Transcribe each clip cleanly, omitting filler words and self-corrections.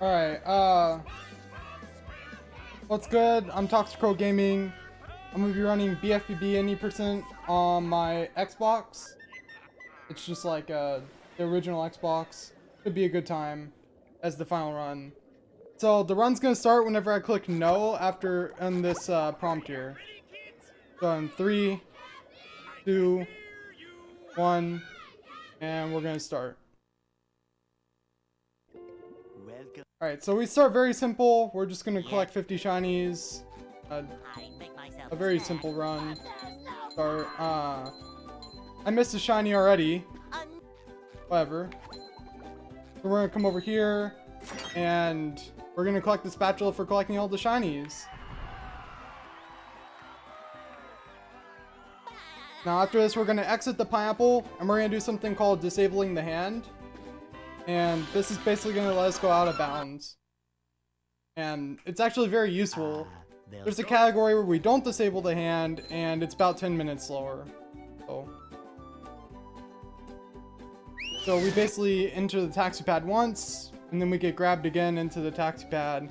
Alright, what's good? I'm Toxicro Gaming. I'm gonna be running BFBB any percent on my Xbox. It's just like the original Xbox. Could be a good time as the final run. So the run's gonna start whenever I click no after in this prompt here. So in 3, 2, 1, and we're gonna start. Alright, so we start very simple. We're just gonna collect 50 shinies. A very simple run. Start. I missed a shiny already. Whatever. So we're gonna come over here, and we're gonna collect the spatula for collecting all the shinies. Now after this, we're gonna exit the pineapple, and we're gonna do something called disabling the hand. And this is basically going to let us go out of bounds. And it's actually very useful. There's a category where we don't disable the hand, and it's about 10 minutes slower. So we basically enter the taxi pad once, and then we get grabbed again into the taxi pad.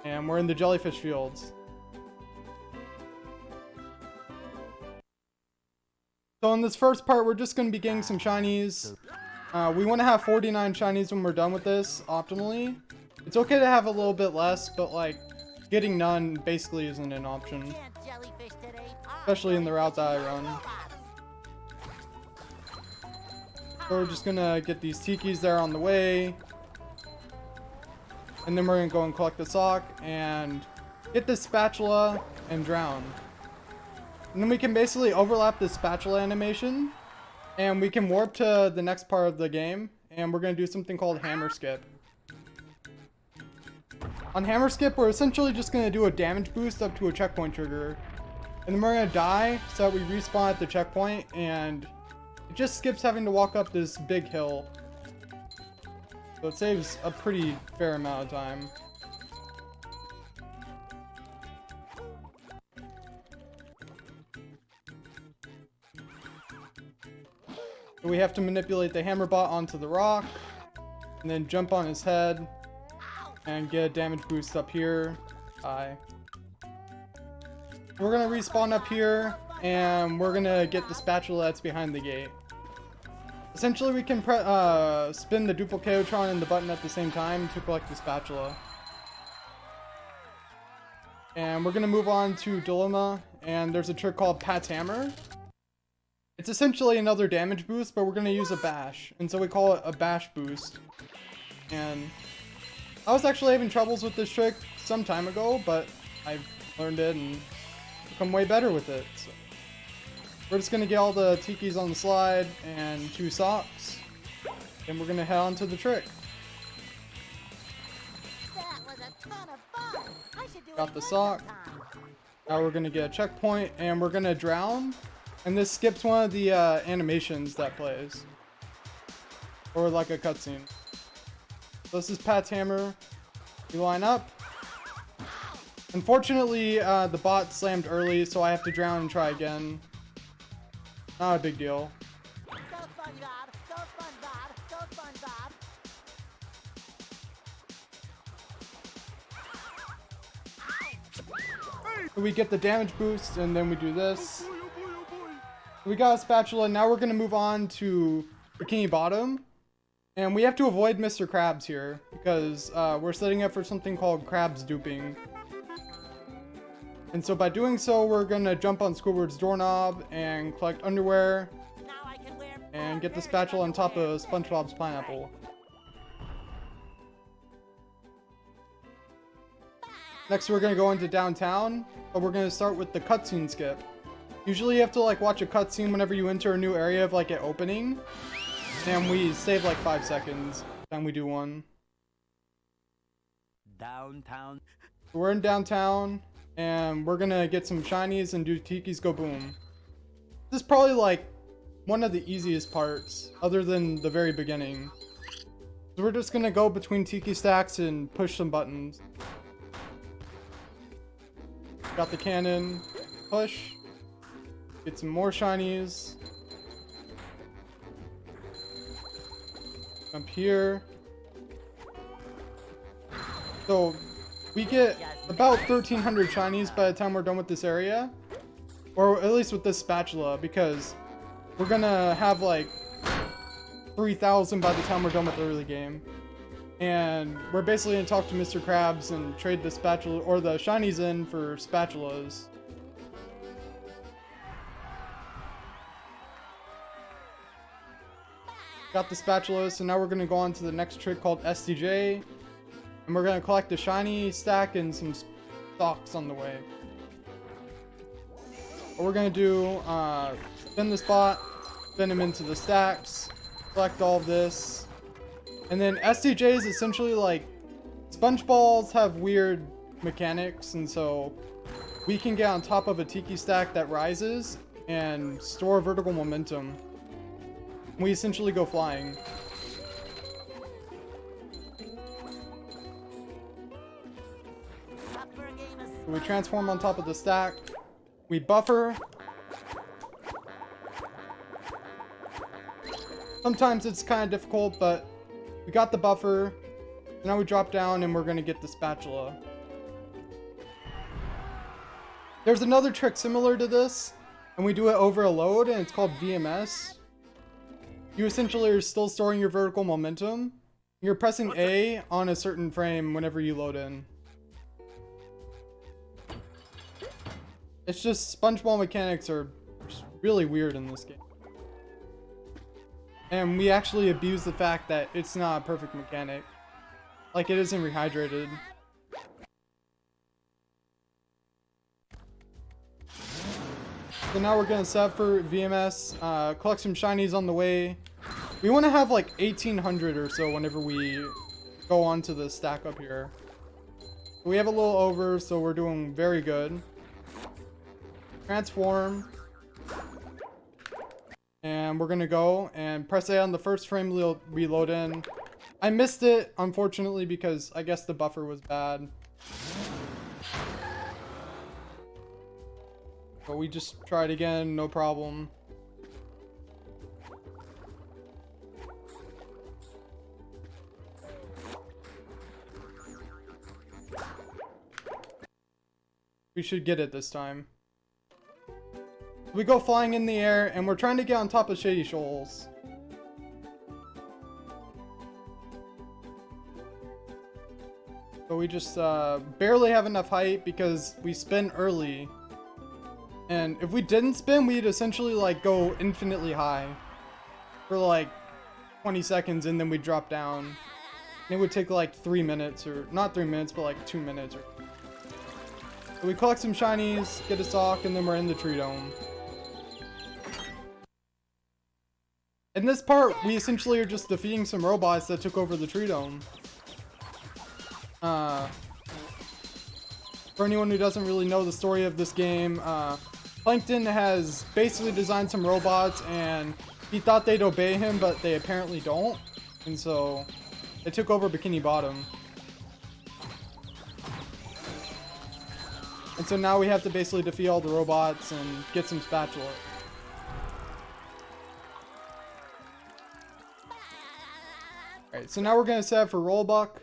And we're in the jellyfish fields. So in this first part, we're just going to be getting some shinies. We want to have 49 shinies when we're done with this, optimally. It's okay to have a little bit less, but like, getting none basically isn't an option. Especially in the route that I run. So we're just gonna get these tikis there on the way. And then we're gonna go and collect the sock and get this spatula and drown. And then we can basically overlap the spatula animation. And we can warp to the next part of the game, and we're going to do something called hammer skip. On hammer skip, we're essentially just going to do a damage boost up to a checkpoint trigger. And then we're going to die so that we respawn at the checkpoint, and it just skips having to walk up this big hill. So it saves a pretty fair amount of time. We have to manipulate the hammer bot onto the rock, and then jump on his head, and get a damage boost up here. We're gonna respawn up here, and we're gonna get the spatula that's behind the gate. Essentially, we can spin the Duplicatotron and the button at the same time to collect the spatula. And we're gonna move on to Dilemma, and there's a trick called Pat's Hammer. It's essentially another damage boost, but we're going to use a bash. And so we call it a bash boost. And I was actually having troubles with this trick some time ago, but I've learned it and become way better with it. So we're just going to get all the tikis on the slide and 2 socks. And we're going to head on to the trick. Got the sock. Now we're going to get a checkpoint, and we're going to drown. And this skips one of the animations that plays. Or like a cutscene. So this is Pat's Hammer. We line up. Unfortunately, the bot slammed early, so I have to drown and try again. Not a big deal. So we get the damage boost, and then we do this. We got a spatula. Now we're going to move on to Bikini Bottom. And we have to avoid Mr. Krabs here, because we're setting up for something called Krabs duping. And so by doing so, we're going to jump on Squidward's doorknob and collect underwear. And get the spatula on top of Spongebob's pineapple. Next we're going to go into downtown, but we're going to start with the cutscene skip. Usually you have to like watch a cutscene whenever you enter a new area of like an opening. And we save like 5 seconds time we do one. Downtown. So we're in downtown, and we're gonna get some shinies and do Tiki's Go Boom. This is probably like one of the easiest parts, other than the very beginning. So we're just gonna go between Tiki stacks and push some buttons. Got the cannon, push. Get some more shinies. Jump here. So we get about 1,300 shinies by the time we're done with this area. Or at least with this spatula, because we're gonna have like 3,000 by the time we're done with the early game. And we're basically gonna talk to Mr. Krabs and trade the spatula or the shinies in for spatulas. Got the spatulas, so now we're gonna go on to the next trick called SDJ. And we're gonna collect a shiny stack and some stocks on the way. What we're gonna do, spin the spot, spin them into the stacks, collect all of this. And then SDJ is essentially like, sponge balls have weird mechanics, and so we can get on top of a tiki stack that rises and store vertical momentum. We essentially go flying. So we transform on top of the stack. We buffer. Sometimes it's kind of difficult, but we got the buffer. Now we drop down and we're going to get the spatula. There's another trick similar to this, and we do it over a load, and it's called VMS. You essentially are still storing your vertical momentum. You're pressing A on a certain frame whenever you load in. It's just SpongeBob mechanics are just really weird in this game. And we actually abuse the fact that it's not a perfect mechanic. Like, it isn't rehydrated. So now we're gonna set up for VMS, collect some shinies on the way. We want to have like 1,800 or so whenever we go on to the stack up here. We have a little over, so we're doing very good. Transform. And we're gonna go and press A on the first frame we load in. I missed it, unfortunately, because I guess the buffer was bad. But we just tried again, no problem. We should get it this time. We go flying in the air, and we're trying to get on top of Shady Shoals. But we just barely have enough height because we spin early. And if we didn't spin, we'd essentially like go infinitely high for like 20 seconds, and then we'd drop down. And it would take like 3 minutes, or not 3 minutes, but like 2 minutes. So we collect some shinies, get a sock, and then we're in the tree dome. In this part, we essentially are just defeating some robots that took over the tree dome. For anyone who doesn't really know the story of this game, Plankton has basically designed some robots, and he thought they'd obey him, but they apparently don't. And so they took over Bikini Bottom. And so now we have to basically defeat all the robots and get some spatula. Alright, so now we're going to set up for Rollbuck.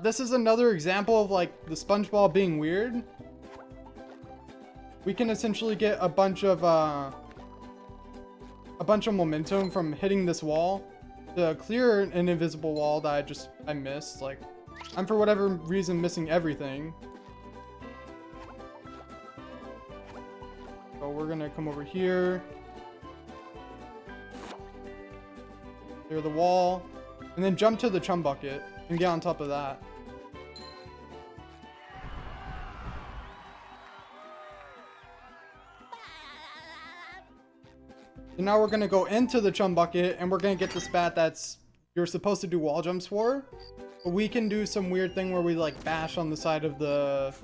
This is another example of like the Spongebob being weird. We can essentially get a bunch of momentum from hitting this wall to clear an invisible wall that I missed. Like, I'm for whatever reason missing everything. So we're gonna come over here, clear the wall, and then jump to the chum bucket and get on top of that. So now we're gonna go into the chum bucket, and we're gonna get the spat that's you're supposed to do wall jumps for. But we can do some weird thing where we like bash on the side of the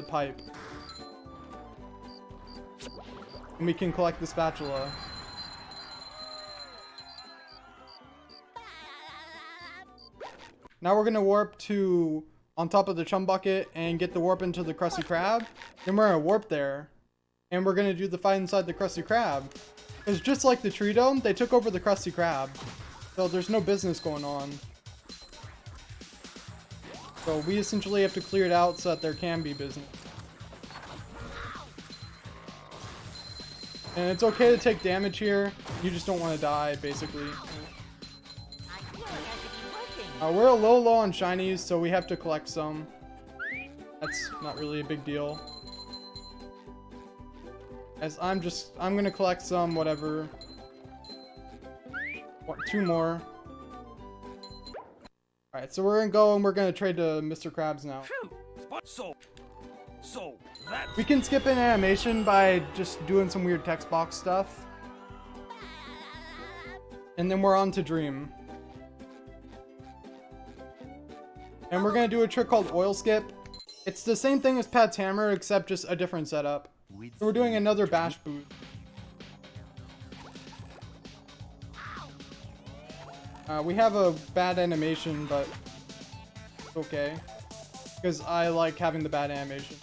pipe. And we can collect the spatula. Now we're gonna warp to on top of the chum bucket and get the warp into the Krusty Krab. Then we're gonna warp there, and we're gonna do the fight inside the Krusty Krab. Because just like the tree dome, they took over the Krusty Krab, so there's no business going on. So we essentially have to clear it out so that there can be business. And it's okay to take damage here. You just don't want to die, basically. We're a little low on shinies, so we have to collect some. That's not really a big deal. As I'm gonna collect some, whatever. What, 2 more. Alright, so we're gonna go and we're gonna trade to Mr. Krabs now. We can skip an animation by just doing some weird text box stuff. And then we're on to Dream. And we're gonna do a trick called Oil Skip. It's the same thing as Pat's Hammer, except just a different setup. So we're doing another bash boost. We have a bad animation, but it's okay. Because I like having the bad animation.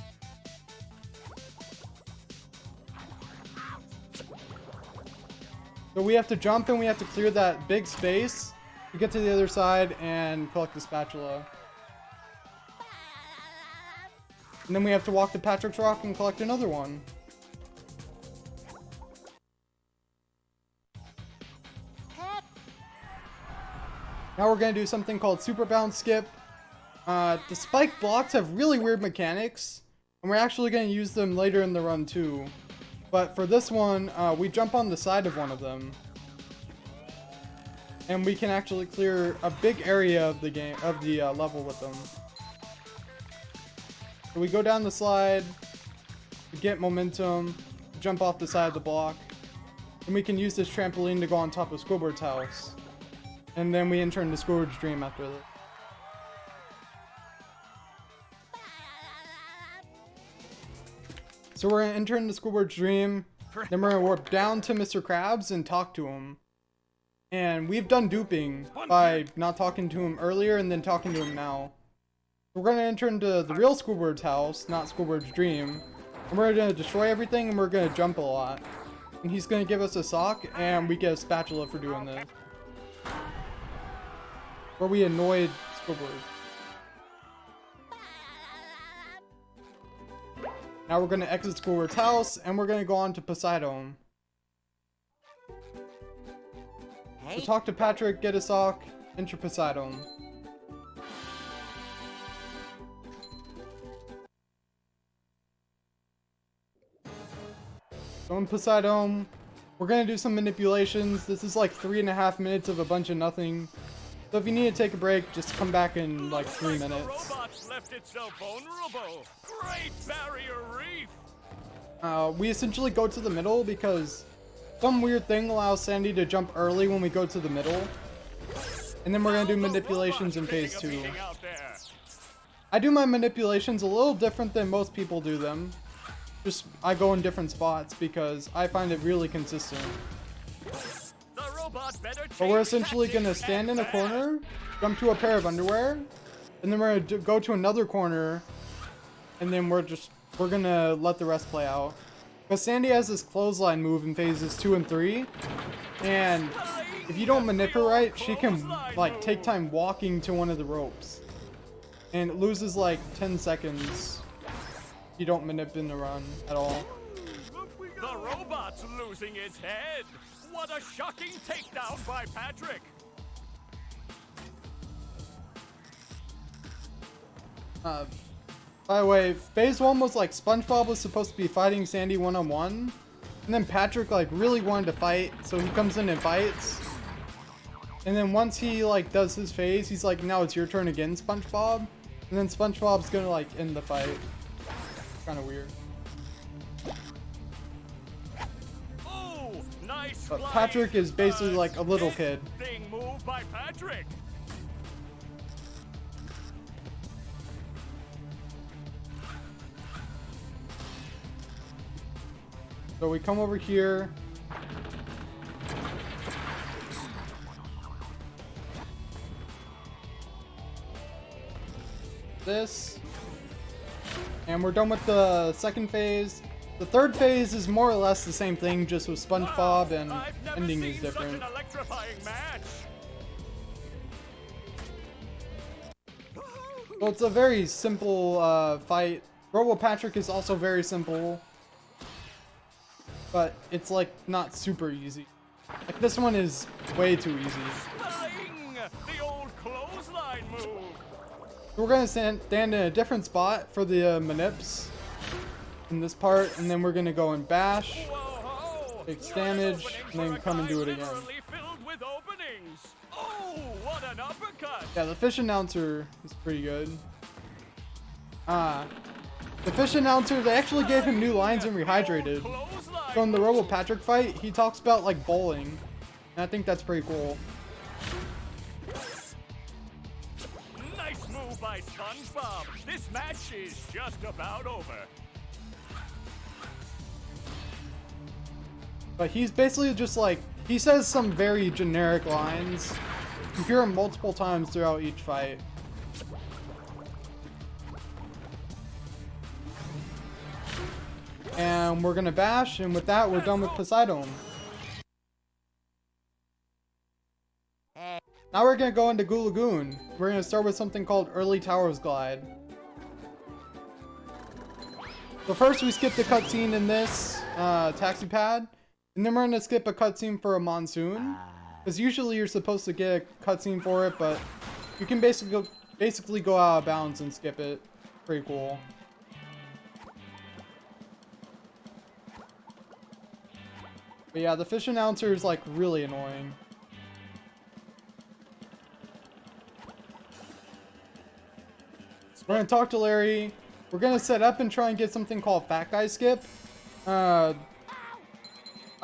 So we have to jump and we have to clear that big space to get to the other side and collect the spatula. And then we have to walk to Patrick's Rock and collect another one. Now we're going to do something called Super Bounce Skip. The spike blocks have really weird mechanics, and we're actually going to use them later in the run too. But for this one, we jump on the side of one of them. And we can actually clear a big area of the game, of the level with them. So we go down the slide, we get momentum, jump off the side of the block, and we can use this trampoline to go on top of Squidward's house. And then we enter into Squidward's Dream after that. So we're gonna enter into Squidward's Dream, then we're gonna warp down to Mr. Krabs and talk to him. And we've done duping by not talking to him earlier and then talking to him now. We're gonna enter into the real Squidward's house, not Squidward's Dream. And we're gonna destroy everything and we're gonna jump a lot. And he's gonna give us a sock and we get a spatula for doing this. Where we annoyed Squidward. Now we're gonna exit Squidward's house and we're gonna go on to Poseidon. So talk to Patrick, get a sock, enter Poseidon. So in Poseidon, we're gonna do some manipulations. This is like 3.5 minutes of a bunch of nothing. So if you need to take a break, just come back in like 3 minutes. Robots left itself vulnerable. Great barrier reef. We essentially go to the middle because some weird thing allows Sandy to jump early when we go to the middle. And then we're gonna do manipulations in phase 2. I do my manipulations a little different than most people do them. Just, I go in different spots because I find it really consistent. But we're essentially gonna stand in a corner, jump to a pair of underwear, and then we're gonna go to another corner, and then we're gonna let the rest play out. Because Sandy has this clothesline move in phases 2 and 3, and if you don't manipulate right, she can like take time walking to one of the ropes. And it loses like 10 seconds if you don't manipulate in the run at all. The robot's losing its head. What a shocking takedown by Patrick. By the way, phase 1 was like Spongebob was supposed to be fighting Sandy one-on-one, and then Patrick like really wanted to fight, so he comes in and fights. And then once he like does his phase, he's like, now it's your turn again, Spongebob. And then Spongebob's gonna like end the fight. Kind of weird. Nice. But Patrick is basically like a little kid. Thing move by Patrick. So we come over here. This. And we're done with the second phase. The third phase is more or less the same thing, just with Spongebob, and ending is different. Such an electrifying match. So it's a very simple fight. Robo Patrick is also very simple, but it's like not super easy. Like this one is way too easy. The old clothesline move. We're gonna stand in a different spot for the manips in this part, and then we're gonna go and bash, takes damage, and then come and do it again. Filled with openings. Oh, what an uppercut! Yeah, the fish announcer is pretty good. The fish announcer, they actually gave him new lines in Rehydrated. So in the Robo Patrick fight, he talks about like bowling, and I think that's pretty cool. Nice move by Spongebob. This match is just about over. But he's basically just like, he says some very generic lines. You hear him multiple times throughout each fight. And we're gonna bash, and with that, we're done with Poseidon. Now we're gonna go into Goo Lagoon. We're gonna start with something called Early Towers Glide. So first we skip the cutscene in this taxi pad, and then we're gonna skip a cutscene for a monsoon. Because usually you're supposed to get a cutscene for it, but you can basically go out of bounds and skip it. Pretty cool. But yeah, the fish announcer is like really annoying. We're gonna talk to Larry. We're gonna set up and try and get something called Fat Guy Skip. I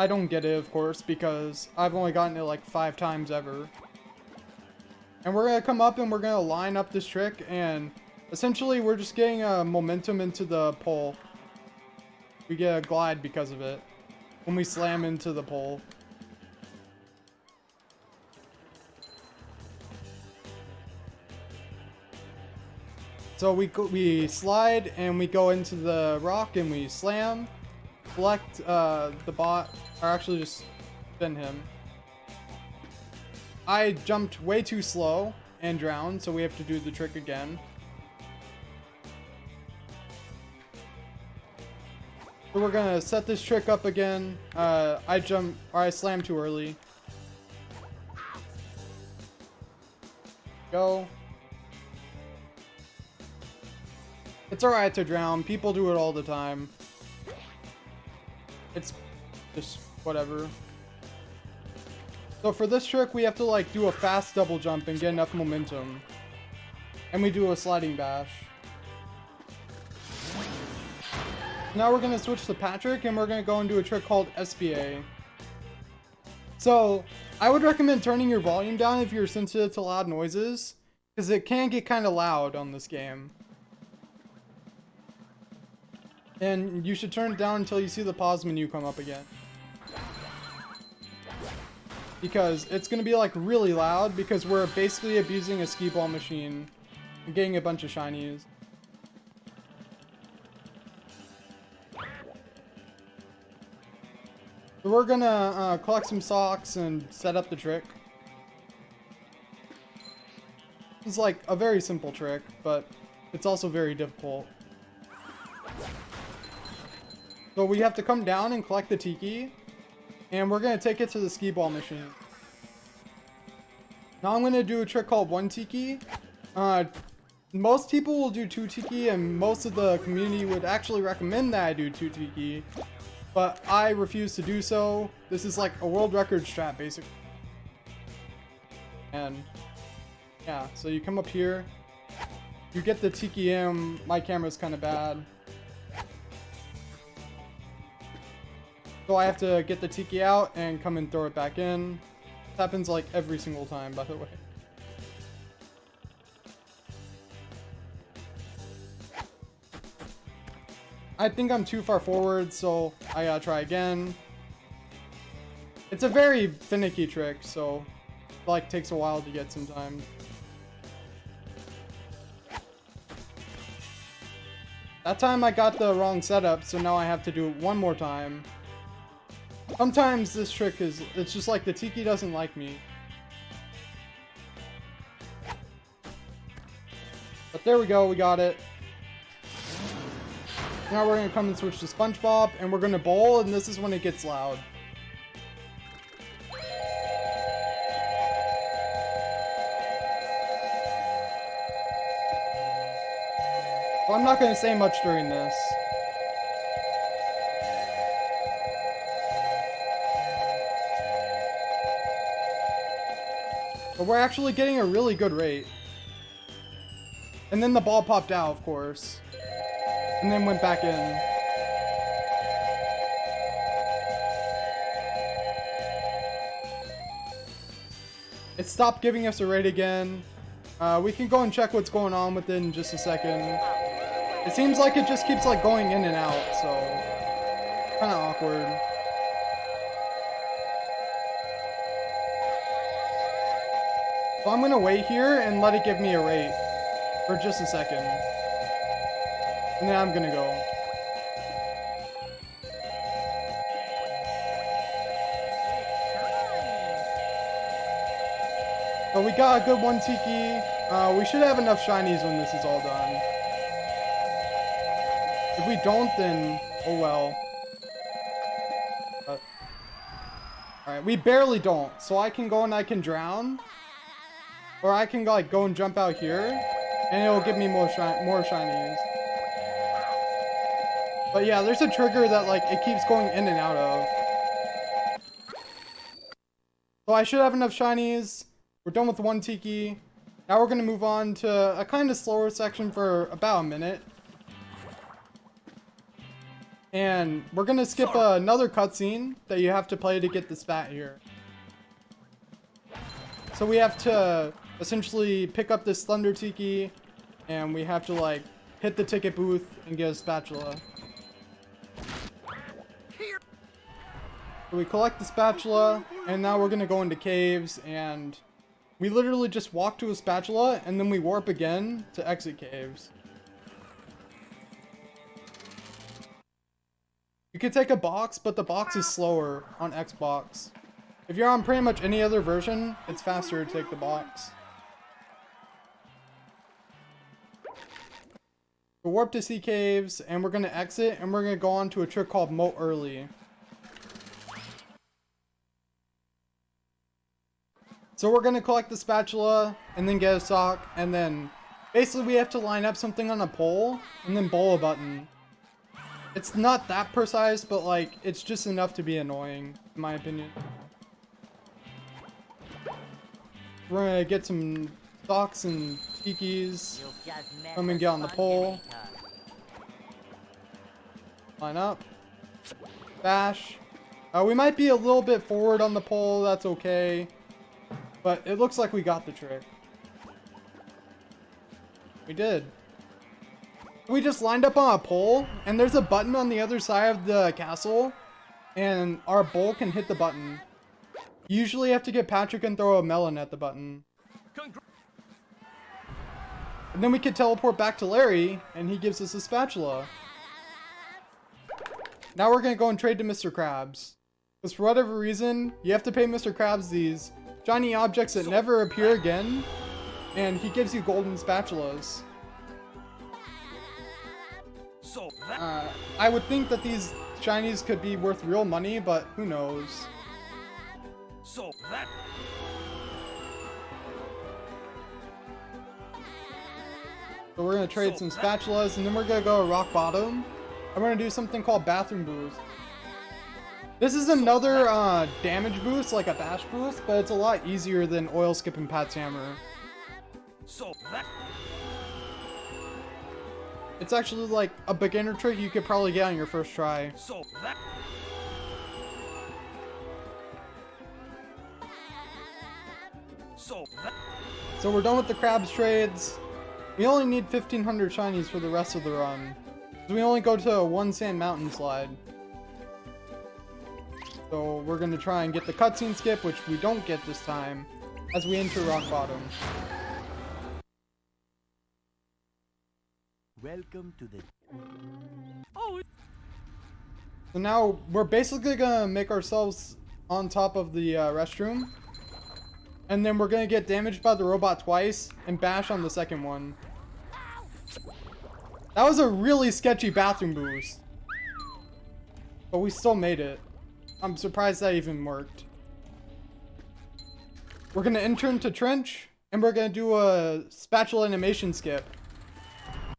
don't get it, of course, because I've only gotten it like 5 times ever. And we're gonna come up and we're gonna line up this trick, and essentially we're just getting momentum into the pole. We get a glide because of it when we slam into the pole. So we slide and we go into the rock and we slam, select the bot, or actually just spin him. I jumped way too slow and drowned, so we have to do the trick again. So we're gonna set this trick up again. I slammed too early. Go. It's alright to drown. People do it all the time. It's just whatever. So for this trick, we have to like do a fast double jump and get enough momentum. And we do a sliding bash. Now we're going to switch to Patrick, and we're going to go and do a trick called SBA. So, I would recommend turning your volume down if you're sensitive to loud noises, because it can get kind of loud on this game. And you should turn it down until you see the pause menu come up again. Because it's going to be like really loud, because we're basically abusing a skee ball machine and getting a bunch of shinies. So we're gonna collect some socks and set up the trick. It's like a very simple trick, but it's also very difficult. So we have to come down and collect the tiki, and we're gonna take it to the skee ball machine. Now I'm gonna do a trick called 1 tiki. Most people will do 2 tiki, and most of the community would actually recommend that I do 2 tiki. But I refuse to do so. This is like a world record strat, basically. And yeah, so you come up here. You get the tiki in. My camera's kind of bad. So I have to get the tiki out and come and throw it back in. This happens like every single time, by the way. I think I'm too far forward, so I gotta try again. It's a very finicky trick, so it like takes a while to get sometimes. That time I got the wrong setup, so now I have to do it one more time. Sometimes this trick it's just like the tiki doesn't like me. But there we go, we got it. Now we're gonna come and switch to Spongebob, and we're gonna bowl, and this is when it gets loud. Well, I'm not gonna say much during this. But we're actually getting a really good rate. And then the ball popped out, of course. And then went back in. It stopped giving us a rate again. We can go and check what's going on with it in just a second. It seems like it just keeps like going in and out, so kind of awkward. So I'm gonna wait here and let it give me a rate for just a second. And then I'm gonna go. So we got a good one Tiki. We should have enough shinies when this is all done. If we don't, then oh well. Alright, we barely don't. So I can go and I can drown. Or I can like go and jump out here. And it'll give me more shinies. But yeah, there's a trigger that like it keeps going in and out of. So I should have enough shinies. We're done with one Tiki. Now we're gonna move on to a kind of slower section for about a minute. And we're gonna skip another cutscene that you have to play to get the spat here. So we have to essentially pick up this Thunder Tiki, and we have to like hit the ticket booth and get a spatula. So we collect the spatula, and now we're gonna go into caves, and we literally just walk to a spatula, and then we warp again to exit caves. You could take a box, but the box is slower on Xbox. If you're on pretty much any other version, it's faster to take the box. We'll warp to sea caves, and we're going to exit, and we're going to go on to a trick called Moat Early. So we're going to collect the spatula, and then get a sock, and then basically we have to line up something on a pole, and then bowl a button. It's not that precise, but like, it's just enough to be annoying, in my opinion. We're gonna get some socks and tikis. Come and get on the pole. Line up. Bash. We might be a little bit forward on the pole, that's okay. But it looks like we got the trick. We did. We just lined up on a pole, and there's a button on the other side of the castle, and our bowl can hit the button. You usually have to get Patrick and throw a melon at the button. And then we can teleport back to Larry, and he gives us a spatula. Now we're gonna go and trade to Mr. Krabs. Because for whatever reason, you have to pay Mr. Krabs these shiny objects that never appear again, and he gives you golden spatulas. I would think that these shinies could be worth real money, but who knows. So we're gonna trade some spatulas, and then we're gonna go to rock bottom. I'm gonna do something called bathroom boost. This is another damage boost, like a bash boost, but it's a lot easier than oil skip and Pat's hammer. It's actually like a beginner trick you could probably get on your first try. So we're done with the Krabs trades. We only need 1,500 shinies for the rest of the run. We only go to a 1 sand mountain slide. So we're gonna try and get the cutscene skip, which we don't get this time, as we enter rock bottom. Welcome to the... So now we're basically gonna make ourselves on top of the restroom. And then we're gonna get damaged by the robot twice and bash on the second one. That was a really sketchy bathroom boost. But we still made it. I'm surprised that even worked. We're gonna enter into Trench, and we're gonna do a spatula animation skip.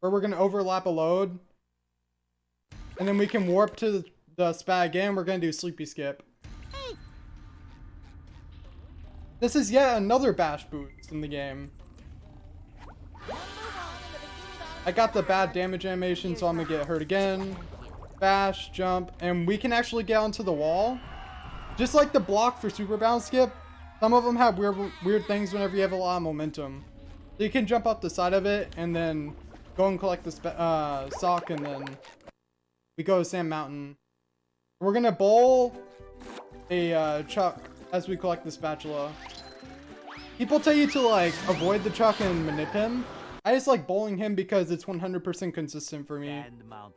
Where we're gonna overlap a load. And then we can warp to the spat again. We're gonna do Sleepy Skip. This is yet another bash boost in the game. I got the bad damage animation, so I'm gonna get hurt again. Bash, jump, and we can actually get onto the wall. Just like the block for Super Bounce Skip, some of them have weird things whenever you have a lot of momentum. So you can jump up the side of it, and then go and collect the sock, and then we go to Sand Mountain. We're gonna bowl a chuck as we collect the spatula. People tell you to like avoid the chuck and manip him. I just like bowling him because it's 100% consistent for me.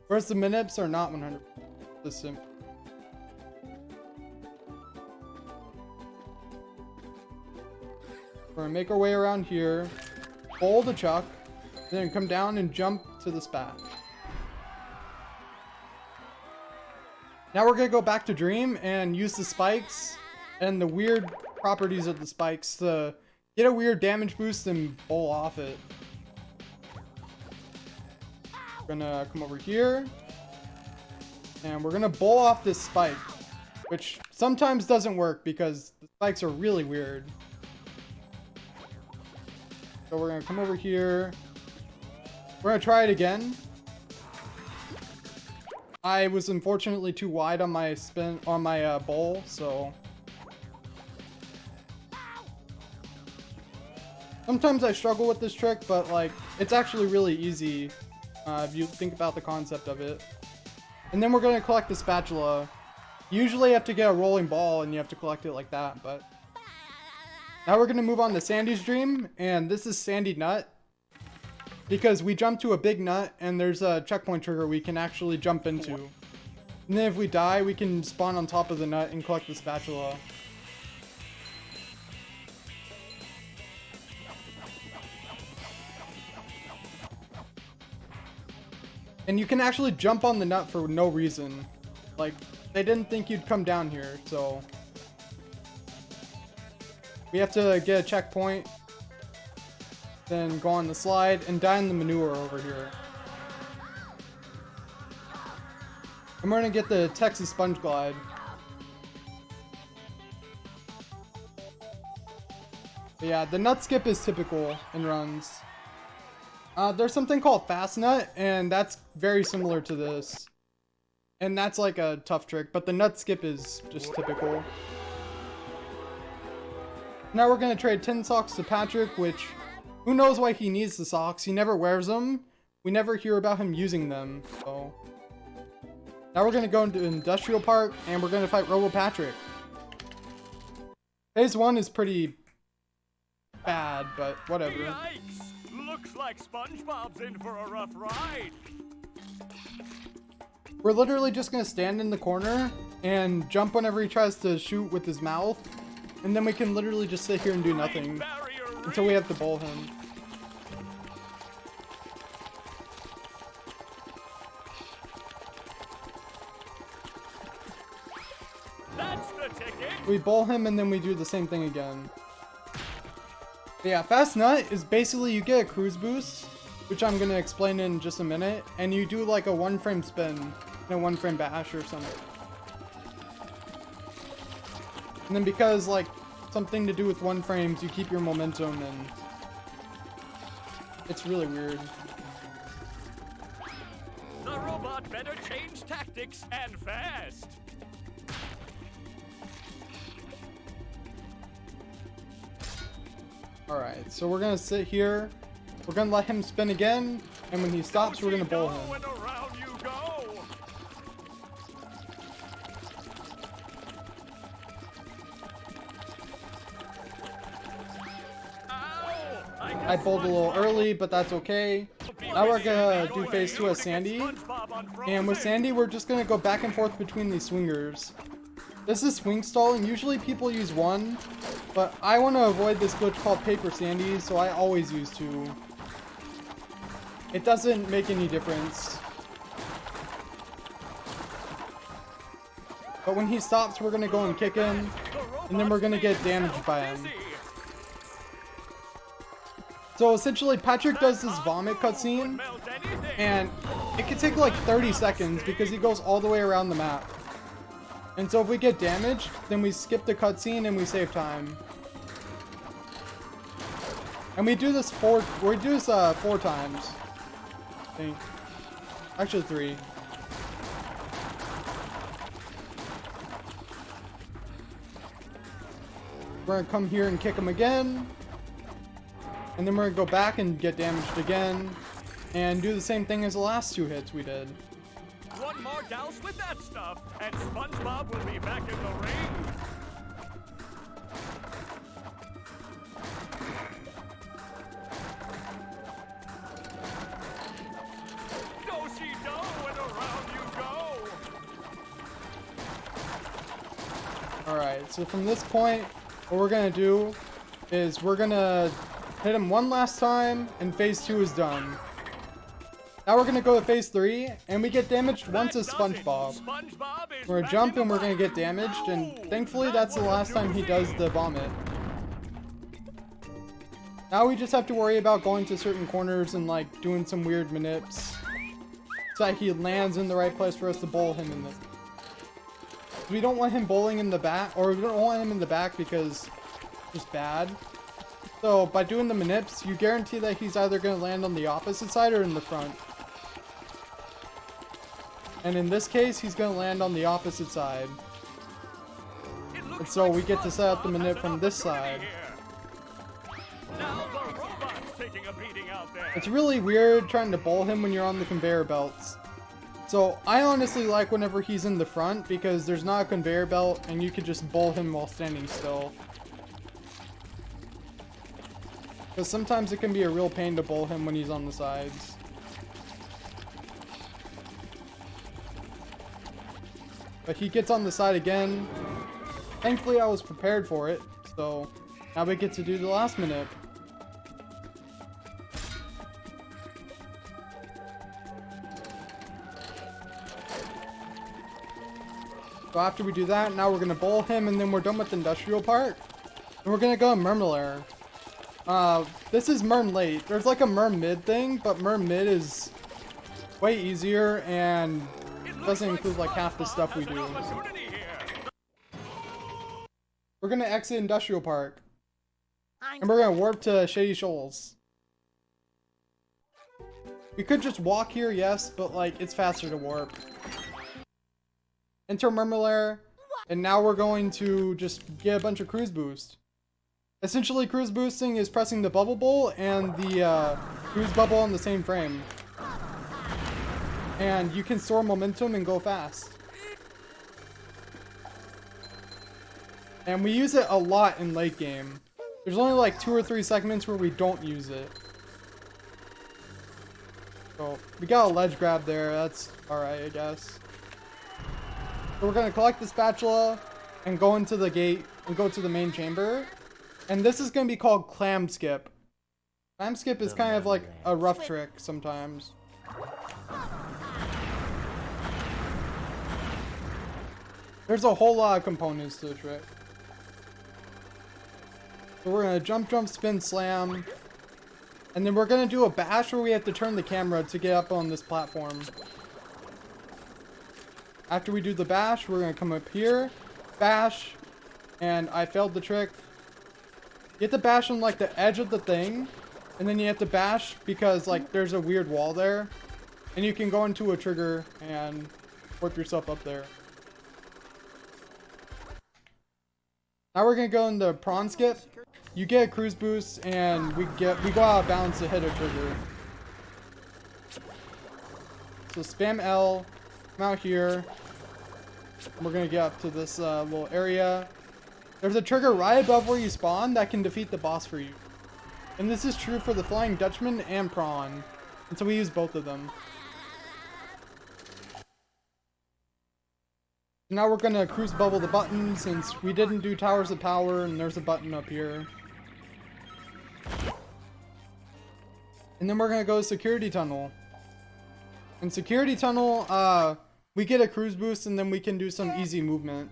Whereas the manips are not 100% consistent. We're gonna make our way around here, bowl the chuck, then come down and jump to the spat. Now we're gonna go back to Dream and use the spikes and the weird properties of the spikes to get a weird damage boost and bowl off it. We're gonna come over here and we're gonna bowl off this spike, which sometimes doesn't work because the spikes are really weird. So we're gonna come over here. We're gonna try it again. I was unfortunately too wide on my spin on my bowl, so sometimes I struggle with this trick, but like it's actually really easy if you think about the concept of it. And then we're gonna collect the spatula. Usually you have to get a rolling ball and you have to collect it like that, but now we're gonna move on to Sandy's Dream, and this is Sandy Nut. Because we jump to a big nut and there's a checkpoint trigger we can actually jump into. And then if we die, we can spawn on top of the nut and collect the spatula. And you can actually jump on the nut for no reason. Like, they didn't think you'd come down here, so we have to get a checkpoint. Then go on the slide and die in the manure over here. And we're gonna get the Texas Sponge Glide. But yeah, the nut skip is typical in runs. There's something called Fast Nut, and that's very similar to this. And that's like a tough trick, but the nut skip is just typical. Now we're gonna trade tin socks to Patrick, which who knows why he needs the socks? He never wears them. We never hear about him using them. So now we're gonna go into Industrial Park and we're gonna fight Robo Patrick. Phase 1 is pretty bad, but whatever. Yikes! Looks like Spongebob's in for a rough ride. We're literally just gonna stand in the corner and jump whenever he tries to shoot with his mouth, and then we can literally just sit here and do nothing until we have to bowl him. That's the ticket. We bowl him and then we do the same thing again. But yeah, Fast Nut is basically you get a cruise boost, which I'm gonna explain in just a minute, and you do like a 1-frame spin and a 1-frame bash or something. And then because like something to do with 1 frames, you keep your momentum, and it's really weird. The robot better change tactics and fast. Alright, so we're gonna sit here, we're gonna let him spin again, and when he stops, we're gonna bowl him. And around you go. I bowled a little early, but that's okay. Now we're gonna do phase 2 as Sandy, and with Sandy, we're just gonna go back and forth between these swingers. This is swing stall, and usually people use 1, but I want to avoid this glitch called Paper Sandy, so I always use 2. it doesn't make any difference. But when he stops, we're gonna go and kick him, and then we're gonna get damaged by him. So essentially, Patrick does this vomit cutscene, and it can take like 30 seconds because he goes all the way around the map. And so if we get damaged, then we skip the cutscene and we save time. And we do this four times. I think. Actually 3. We're gonna come here and kick him again. And then we're gonna go back and get damaged again. And do the same thing as the last 2 hits we did. One more douse with that stuff, and Spongebob will be back in the ring. Do-si-do, and around you go. Alright, so from this point, what we're gonna do is we're gonna hit him one last time, and phase 2 is done. Now we're gonna go to phase 3, and we get damaged once as Spongebob. We're gonna jump and we're gonna get damaged, and thankfully that's the last time he does the vomit. Now we just have to worry about going to certain corners and like doing some weird manips so that he lands in the right place for us to bowl him in the... We don't want him bowling in the back, or we don't want him in the back because it's bad. So by doing the manips, you guarantee that he's either gonna land on the opposite side or in the front. And in this case, he's going to land on the opposite side. And so we get to set up the manip from this side. It's really weird trying to bowl him when you're on the conveyor belts. So I honestly like whenever he's in the front because there's not a conveyor belt and you can just bowl him while standing still. Because sometimes it can be a real pain to bowl him when he's on the sides. But he gets on the side again. Thankfully I was prepared for it, so now we get to do the last manip. So after we do that, now we're gonna bowl him and then we're done with Industrial Park. And we're gonna go to Mermalair. This is Merm late. There's like a Merm mid thing, but Merm mid is way easier and doesn't include like half the stuff we do. We're gonna exit Industrial Park. And we're gonna warp to Shady Shoals. We could just walk here, yes, but like it's faster to warp. Enter Mermalair, and now we're going to just get a bunch of cruise boost. Essentially, cruise boosting is pressing the bubble bowl and the cruise bubble on the same frame. And you can store momentum and go fast. And we use it a lot in late game. There's only like 2 or 3 segments where we don't use it. So, we got a ledge grab there, that's alright, I guess. So we're gonna collect the spatula and go into the gate and go to the main chamber. And this is gonna be called Clam Skip. Clam Skip is kind of like a rough trick sometimes. There's a whole lot of components to the trick. So we're gonna jump, jump, spin, slam. And then we're gonna do a bash where we have to turn the camera to get up on this platform. After we do the bash, we're gonna come up here, bash, and I failed the trick. You have to bash on like the edge of the thing, and then you have to bash because like there's a weird wall there. And you can go into a trigger and warp yourself up there. Now we're gonna go into prawn skip. You get a cruise boost and we go out of bounds to hit a trigger. So spam L, come out here. We're gonna get up to this little area. There's a trigger right above where you spawn that can defeat the boss for you. And this is true for the Flying Dutchman and prawn. And so we use both of them. Now we're gonna cruise bubble the button since we didn't do Towers of Power and there's a button up here. And then we're gonna go security tunnel. In security tunnel, we get a cruise boost and then we can do some easy movement.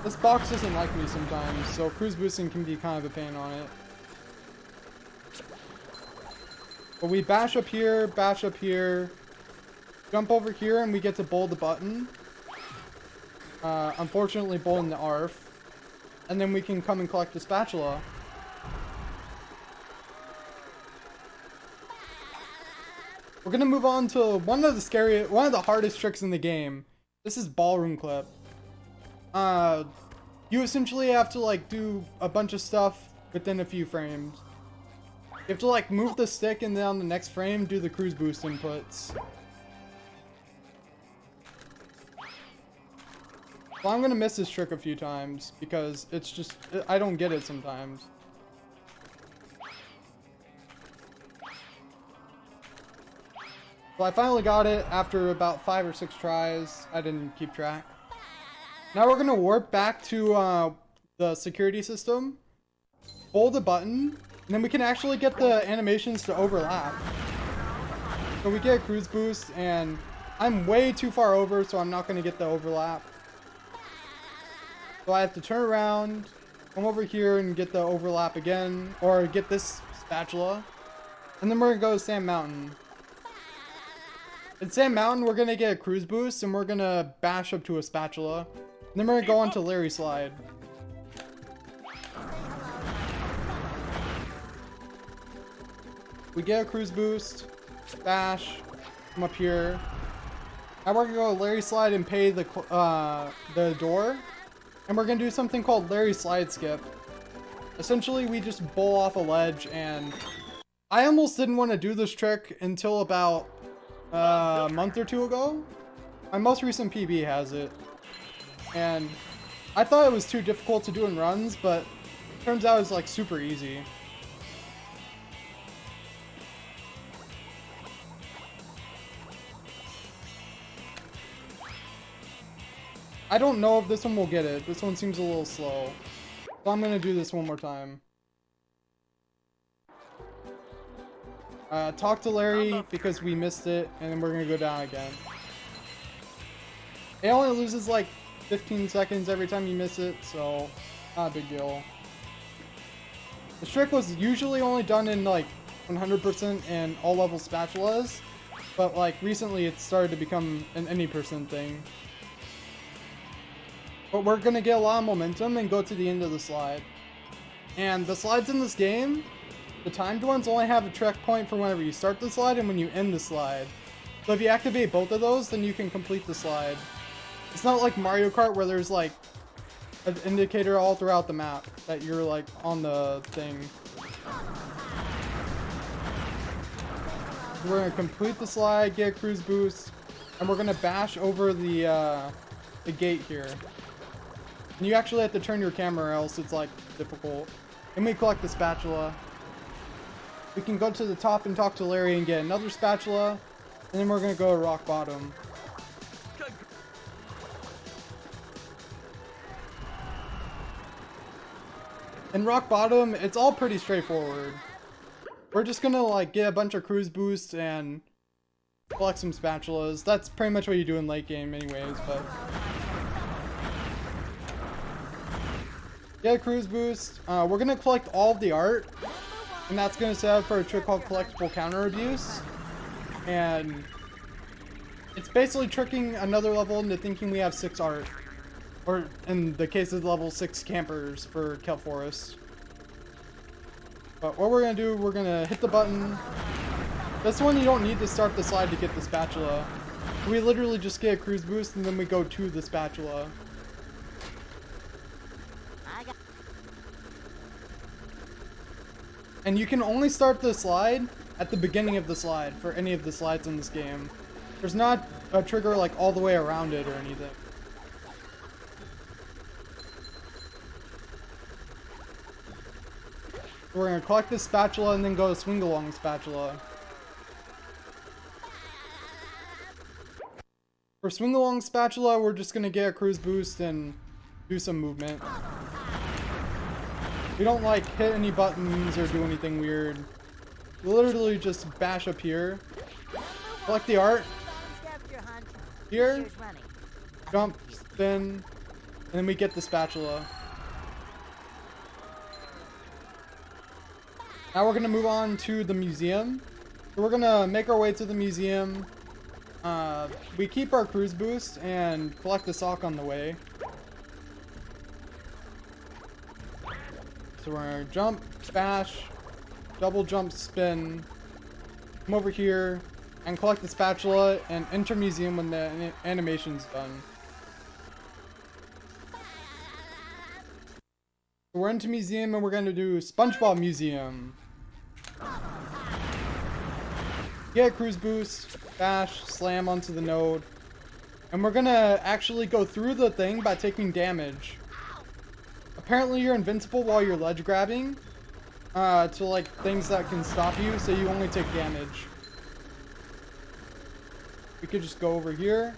This box doesn't like me sometimes, so cruise boosting can be kind of a pain on it. But we bash up here, jump over here, and we get to bowl the button. Unfortunately, bowling the ARF. And then we can come and collect the spatula. We're gonna move on to one of the hardest tricks in the game. This is ballroom clip. You essentially have to like do a bunch of stuff within a few frames. You have to like move the stick and then on the next frame do the cruise boost inputs. Well, I'm gonna miss this trick a few times because it's just, I don't get it sometimes. Well, I finally got it after about 5 or 6 tries. I didn't keep track. Now we're gonna warp back to the security system, hold the button, and then we can actually get the animations to overlap. So we get a cruise boost, and I'm way too far over, so I'm not gonna get the overlap. So I have to turn around, come over here and get the overlap again, or get this spatula. And then we're gonna go to Sand Mountain. At Sand Mountain, we're gonna get a cruise boost, and we're gonna bash up to a spatula. And then we're gonna go on to Larry Slide. We get a cruise boost, bash, come up here. Now we're gonna go to Larry Slide and pay the door. And we're gonna do something called Larry Slide Skip. Essentially, we just bowl off a ledge, and I almost didn't want to do this trick until about a month or 2 ago. My most recent PB has it. And I thought it was too difficult to do in runs, but it turns out it's like super easy. I don't know if this one will get it. This one seems a little slow. So I'm gonna do this one more time. Talk to Larry because we missed it, and then we're gonna go down again. It only loses like 15 seconds every time you miss it, so not a big deal. The trick was usually only done in like 100% in all level spatulas, but like recently it started to become an any percent thing. But we're gonna get a lot of momentum and go to the end of the slide. And the slides in this game, the timed ones only have a checkpoint for whenever you start the slide and when you end the slide. So if you activate both of those, then you can complete the slide. It's not like Mario Kart where there's like an indicator all throughout the map that you're like on the thing. We're gonna complete the slide, get a cruise boost, and we're gonna bash over the gate here. And you actually have to turn your camera or else it's like difficult. And we collect the spatula. We can go to the top and talk to Larry and get another spatula. And then we're gonna go to rock bottom. In rock bottom, it's all pretty straightforward. We're just gonna like get a bunch of cruise boosts and collect some spatulas. That's pretty much what you do in late game anyways, but get a cruise boost. We're gonna collect all of the art, and that's gonna set up for a trick called collectible counter abuse. And it's basically tricking another level into thinking we have 6 art. Or in the case of level 6 campers for Kelp Forest. But what we're gonna do, we're gonna hit the button. This one you don't need to start the slide to get the spatula. We literally just get a cruise boost and then we go to the spatula. And you can only start the slide at the beginning of the slide for any of the slides in this game. There's not a trigger like all the way around it or anything. We're gonna collect this spatula and then go to swing along spatula. For swing along spatula, we're just gonna get a cruise boost and do some movement. We don't like hit any buttons or do anything weird. We literally just bash up here. Collect the art. Here. Jump, spin, and then we get the spatula. Now we're gonna move on to the museum. So we're gonna make our way to the museum. We keep our cruise boost and collect the sock on the way. So we're gonna jump, bash, double jump, spin, come over here, and collect the spatula and enter museum when the animation's done. So we're into museum and we're gonna do Spongebob museum. Get cruise boost, bash, slam onto the node. And we're gonna actually go through the thing by taking damage. Apparently you're invincible while you're ledge grabbing to like things that can stop you, so you only take damage. We could just go over here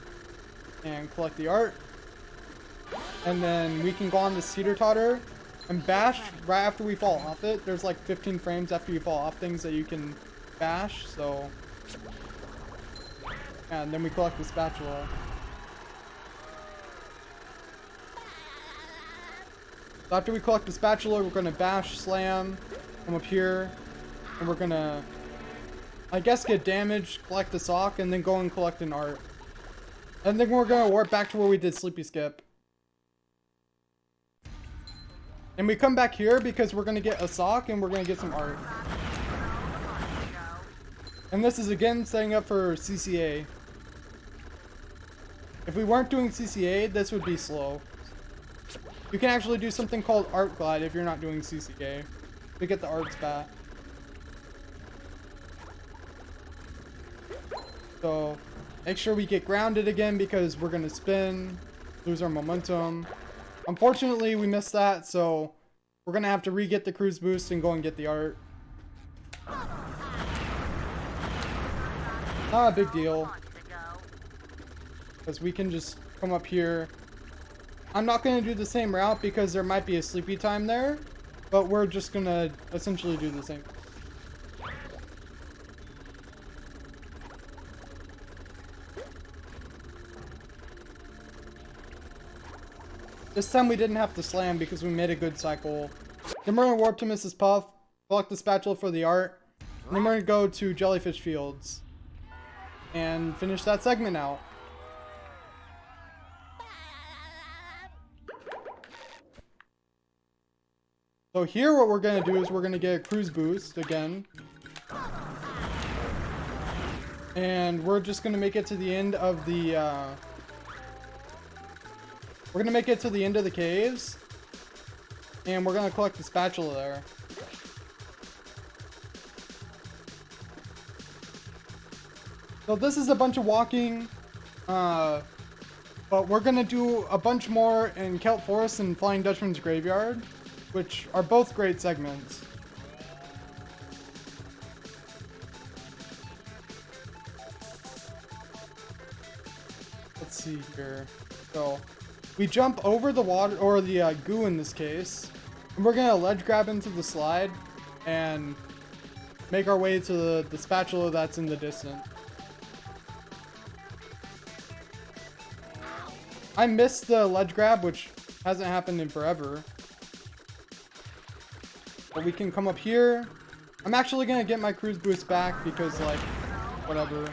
and collect the art. And then we can go on the teeter-totter and bash right after we fall off it. There's like 15 frames after you fall off things that you can bash, so... And then we collect the spatula. So after we collect the spatula, we're gonna bash, slam, come up here, and we're gonna, I guess, get damage, collect the sock, and then go and collect an art. And then we're gonna warp back to where we did Sleepy Skip. And we come back here because we're gonna get a sock and we're gonna get some art. And this is again setting up for CCA. If we weren't doing CCA, this would be slow. You can actually do something called Art Glide if you're not doing CCA to get the arts back. So make sure we get grounded again because we're gonna spin, lose our momentum. Unfortunately, we missed that, so we're gonna have to re-get the cruise boost and go and get the art. Not a big deal, because we can just come up here. I'm not going to do the same route because there might be a sleepy time there, but we're just going to essentially do the same. This time we didn't have to slam because we made a good cycle. Then we're going to warp to Mrs. Puff, collect the spatula for the art, and then we're going to go to Jellyfish Fields and finish that segment out. So here what we're going to do is we're going to get a cruise boost again. And we're just going to make it to the end of the, we're going to make it to the end of the caves. And we're going to collect the spatula there. So this is a bunch of walking, but we're going to do a bunch more in Kelp Forest and Flying Dutchman's Graveyard, which are both great segments. Let's see here. So we jump over the water, or the goo in this case, and we're going to ledge grab into the slide and make our way to the spatula that's in the distance. I missed the ledge grab, which hasn't happened in forever. But we can come up here. I'm actually going to get my cruise boost back because, like, whatever.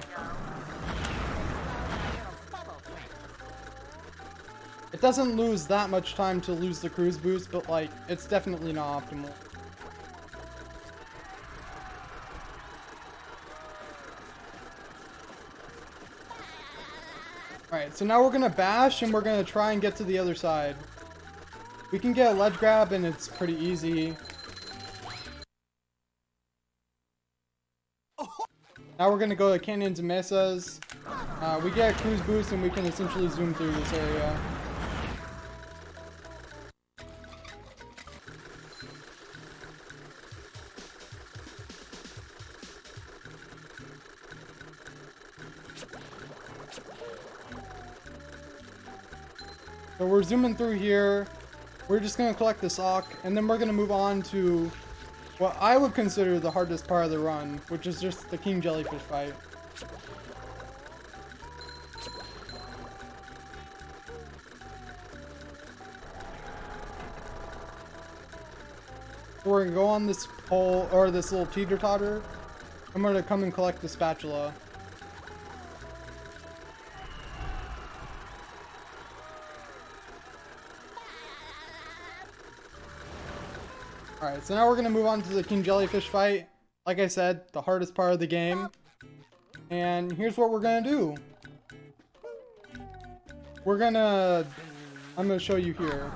It doesn't lose that much time to lose the cruise boost, but, like, it's definitely not optimal. Alright, so now we're going to bash and we're going to try and get to the other side. We can get a ledge grab and it's pretty easy. Now we're going to go to Canyons and Mesas. We get a cruise boost and we can essentially zoom through this area. So we're zooming through here. we're just gonna collect the sock, and then we're gonna move on to what I would consider the hardest part of the run, which is just the king jellyfish fight. So we're gonna go on this pole, or this little teeter-totter. I'm gonna come and collect the spatula. Alright, so now we're gonna move on to the king jellyfish fight. Like I said, the hardest part of the game. And here's what we're gonna do. I'm gonna show you here.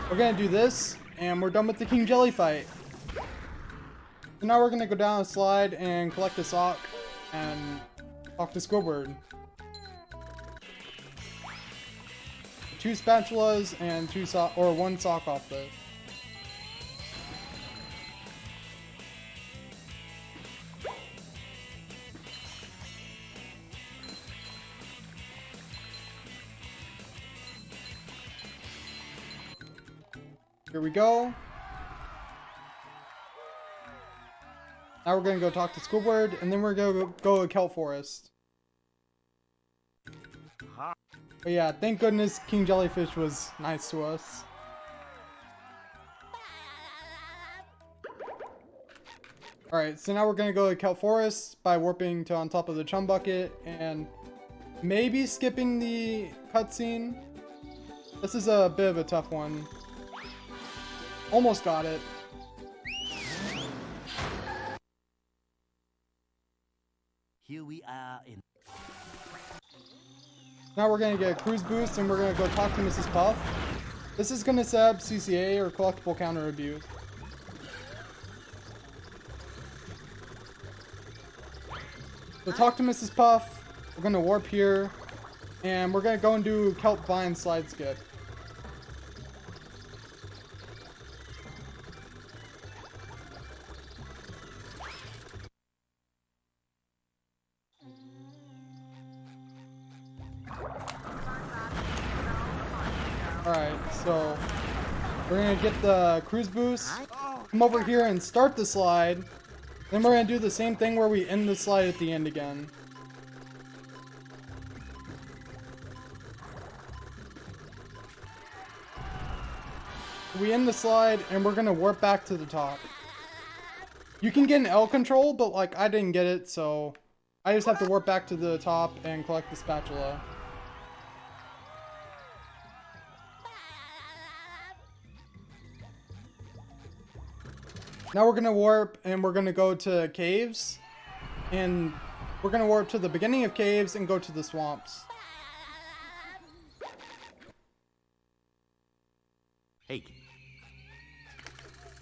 We're gonna do this, and we're done with the king jelly fight. So now we're gonna go down a slide and collect a sock and talk to Squidward. 2 spatulas and 1 sock off this. Here we go. Now we're gonna go talk to Squidward, and then we're gonna go to Kelp Forest. But yeah, thank goodness King Jellyfish was nice to us. Alright, so now we're gonna go to Kelp Forest by warping to on top of the chum bucket and maybe skipping the cutscene. This is a bit of a tough one. Almost got it. Here we are in. Now we're gonna get a cruise boost and we're gonna go talk to Mrs. Puff. This is gonna set up CCA or collectible counter abuse. So talk to Mrs. Puff. We're gonna warp here, and we're gonna go and do Kelp Vine slide skip. Alright, so we're gonna get the cruise boost, come over here and start the slide. Then we're gonna do the same thing where we end the slide at the end again. We end the slide and we're gonna warp back to the top. You can get an L control, but like I didn't get it, so I just have to warp back to the top and collect the spatula. Now we're gonna warp and we're gonna go to caves, and we're gonna warp to the beginning of caves and go to the swamps. Hey.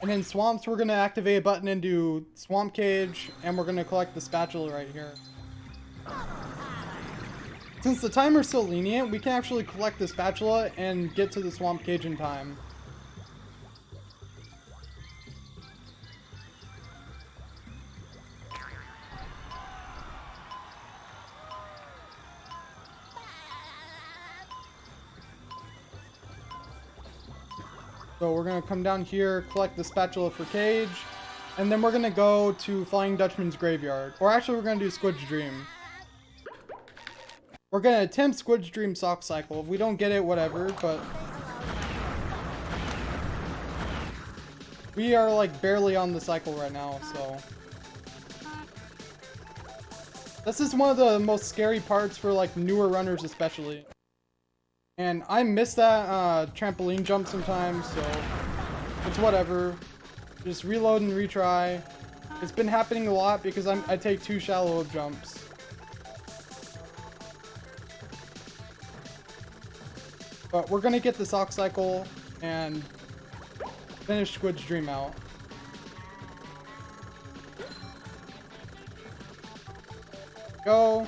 And in swamps we're gonna activate a button and do swamp cage, and we're gonna collect the spatula right here. Since the timer's so lenient, we can actually collect the spatula and get to the swamp cage in time. So we're gonna come down here, collect the spatula for cage, and then we're gonna go to Flying Dutchman's graveyard. Or actually we're gonna do Squid's Dream. We're gonna attempt Squid's Dream sock cycle. If we don't get it, whatever, but we are like barely on the cycle right now, so. This is one of the most scary parts for like newer runners especially. And I miss that trampoline jump sometimes, so it's whatever. Just reload and retry. It's been happening a lot because I take too shallow of jumps. But we're gonna get the sock cycle and finish Squid's Dream out. Go.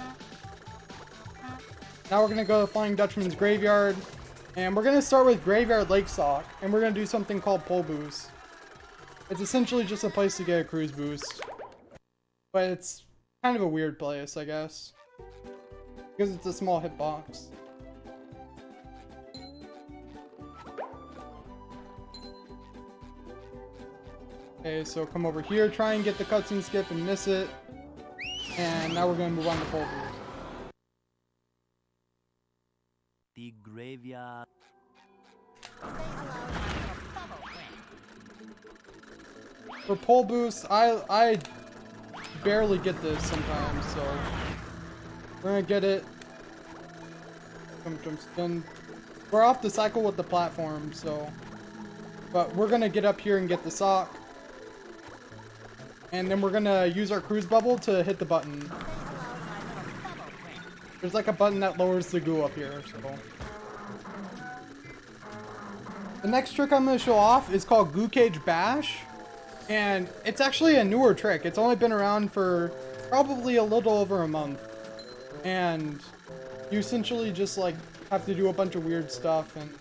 Now we're gonna go to Flying Dutchman's graveyard, and we're gonna start with Graveyard Lake Sock, and we're gonna do something called Pole Boost. It's essentially just a place to get a cruise boost, but it's kind of a weird place, I guess. because it's a small hitbox. Okay, so come over here, try and get the cutscene skip and miss it. And now we're gonna move on to pole boost. The graveyard. For pole boost, I barely get this sometimes, so we're gonna get it. Then we're off the cycle with the platform, so but we're gonna get up here and get the sock. And then we're gonna use our cruise bubble to hit the button. There's like a button that lowers the goo up here, so. The next trick I'm gonna show off is called Goo Cage Bash. And it's actually a newer trick. It's only been around for probably a little over a month. And you essentially just like have to do a bunch of weird stuff, and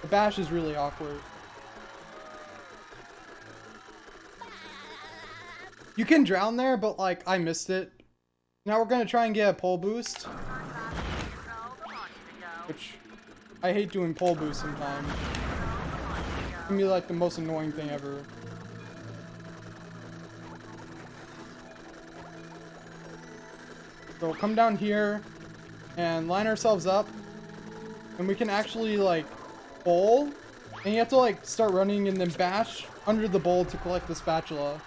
the bash is really awkward. You can drown there, but like I missed it. Now we're gonna try and get a pole boost. Which I hate doing pole boost sometimes. It can be like the most annoying thing ever. So come down here and line ourselves up, and we can actually like bowl, and you have to like start running and then bash under the bowl to collect the spatula.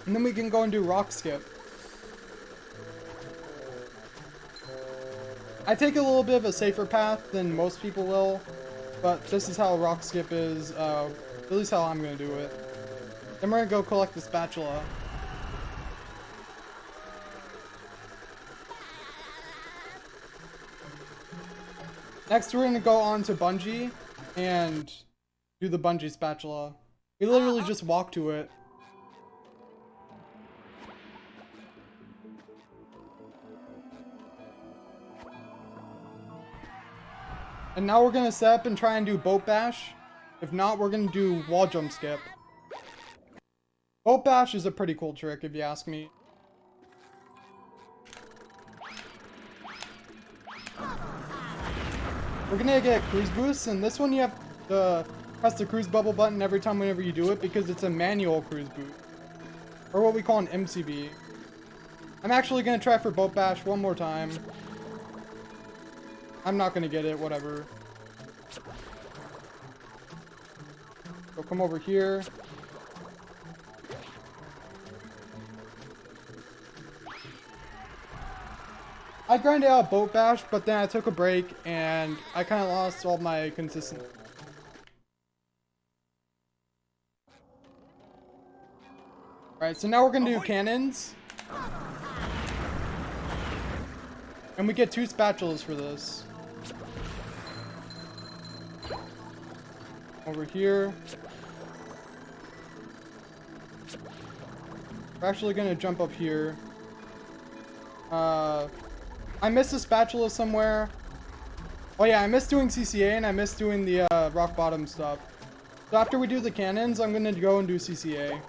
And then we can go and do rock skip. I take a little bit of a safer path than most people will, but this is how rock skip is, at least how I'm gonna do it. Then we're gonna go collect the spatula. Next we're gonna go on to bungee and do the bungee spatula. We literally just walk to it. And now we're gonna set up and try and do boat bash. If not, we're gonna do wall jump skip. Boat bash is a pretty cool trick if you ask me. We're gonna get cruise boost, and this one you have to press the cruise bubble button every time whenever you do it because it's a manual cruise boost. Or what we call an MCB. I'm actually gonna try for boat bash one more time. I'm not gonna get it, whatever. So come over here. I grinded out boat bash, but then I took a break and I kind of lost all my consistency. Alright, so now we're gonna do cannons. And we get 2 spatulas for this. Over here. We're actually gonna jump up here. I missed a spatula somewhere. Oh yeah, I missed doing CCA and I missed doing the rock bottom stuff. So after we do the cannons, I'm gonna go and do CCA.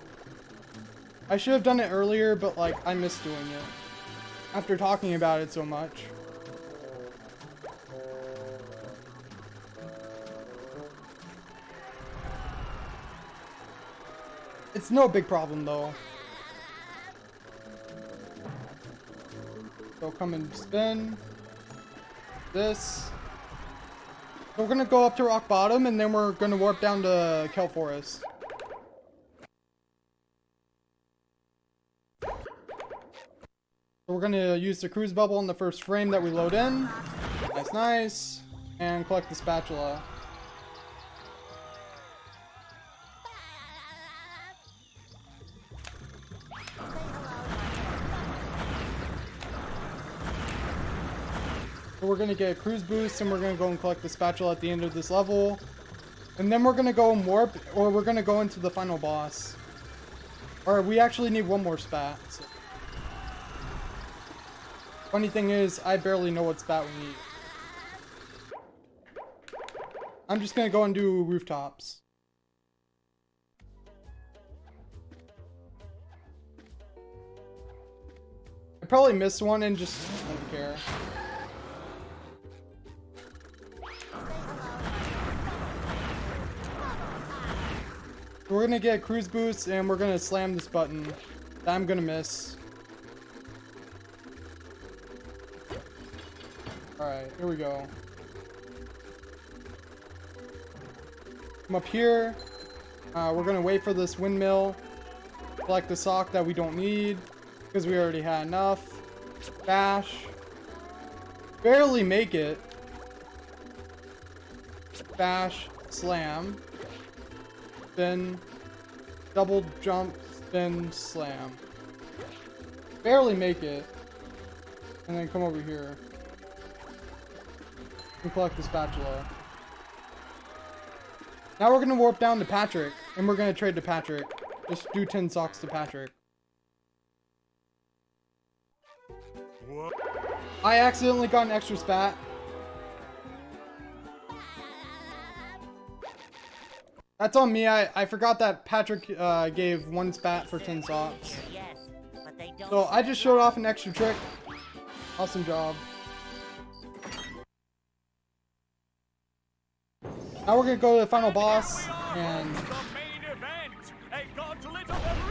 I should have done it earlier, but like I missed doing it after talking about it so much. It's no big problem though. So come and spin. This. So we're gonna go up to rock bottom and then we're gonna warp down to Kelp Forest. So we're gonna use the cruise bubble in the first frame that we load in. Nice, nice. And collect the spatula. So we're gonna get a cruise boost and we're gonna go and collect the spatula at the end of this level. And then we're gonna go and warp, or we're gonna go into the final boss. Or we actually need one more spat. So. Funny thing is, I barely know what spat we need. I'm just gonna go and do rooftops. I probably missed one and just don't care. We're gonna get cruise boost and we're gonna slam this button that I'm gonna miss. Alright, here we go. Come up here. We're gonna wait for this windmill. Collect the sock that we don't need because we already had enough. Bash. Barely make it. Bash. Slam. Spin. Double jump. Spin. Slam. Barely make it. And then come over here. And collect the spatula. Now we're gonna warp down to Patrick. And we're gonna trade to Patrick. Just do 10 socks to Patrick. What? I accidentally got an extra spat. That's on me. I forgot that Patrick gave 1 spat for 10 socks. So I just showed off an extra trick. Awesome job. Now we're gonna go to the final boss and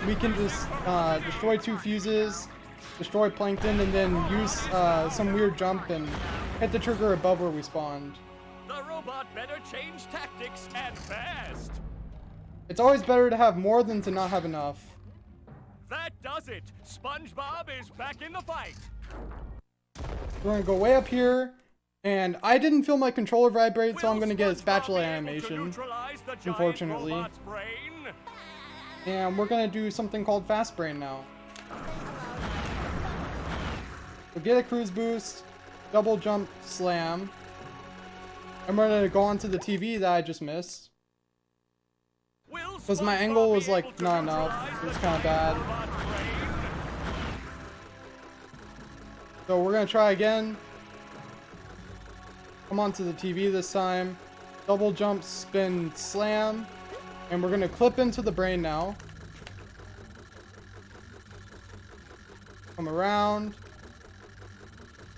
we can just destroy 2 fuses, destroy plankton, and then use some weird jump and hit the trigger above where we spawned. The robot better change tactics and fast. It's always better to have more than to not have enough. That does it. Spongebob is back in the fight. We're gonna go way up here, and I didn't feel my controller vibrate, so I'm gonna get a spatula animation, unfortunately. And we're gonna do something called Fast Brain now. We'll get a cruise boost, double jump, slam. And we're gonna go onto the TV that I just missed. Because my angle was like not enough. It was kind of bad. So we're gonna try again. Come onto the TV this time. Double jump, spin, slam. And we're gonna clip into the brain now. Come around.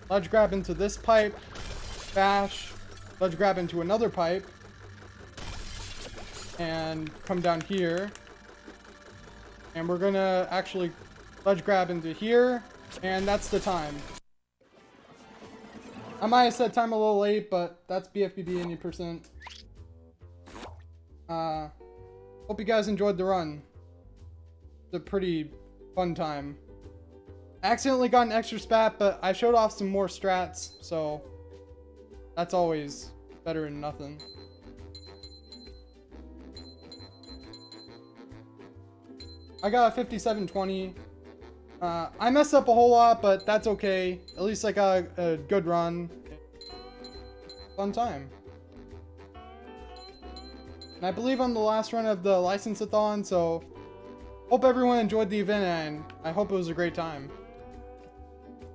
Ledge grab into this pipe. Bash. Ledge grab into another pipe. And come down here. And we're gonna actually ledge grab into here. And that's the time. I might have said time a little late, but that's BFBB any percent. Hope you guys enjoyed the run. It's a pretty fun time. I accidentally got an extra spat, but I showed off some more strats, so that's always better than nothing. I got a 5720. I messed up a whole lot, but that's okay. At least I got a good run. Fun time. And I believe I'm the last run of the license-a-thon, so hope everyone enjoyed the event and I hope it was a great time.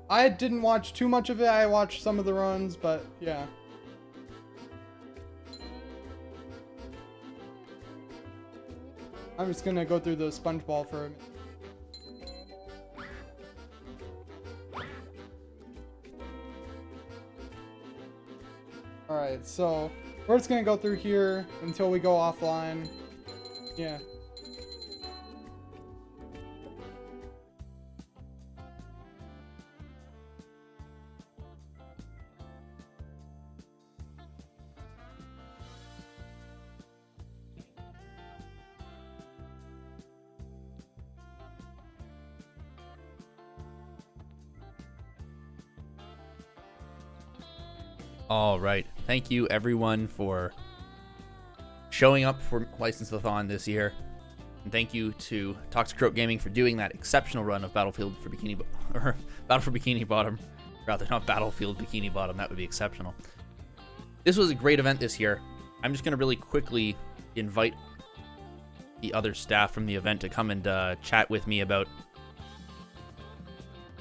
I didn't watch too much of it. I watched some of the runs, but yeah. I'm just gonna go through the Spongebob for a minute. Alright, so we're just gonna go through here until we go offline. Yeah. All right. Thank you, everyone, for showing up for License-a-thon this year. And thank you to Toxic Croak Gaming for doing that exceptional run of Battlefield for Bikini or Battle for Bikini Bottom. Rather, not Battlefield Bikini Bottom. That would be exceptional. This was a great event this year. I'm just going to really quickly invite the other staff from the event to come and chat with me about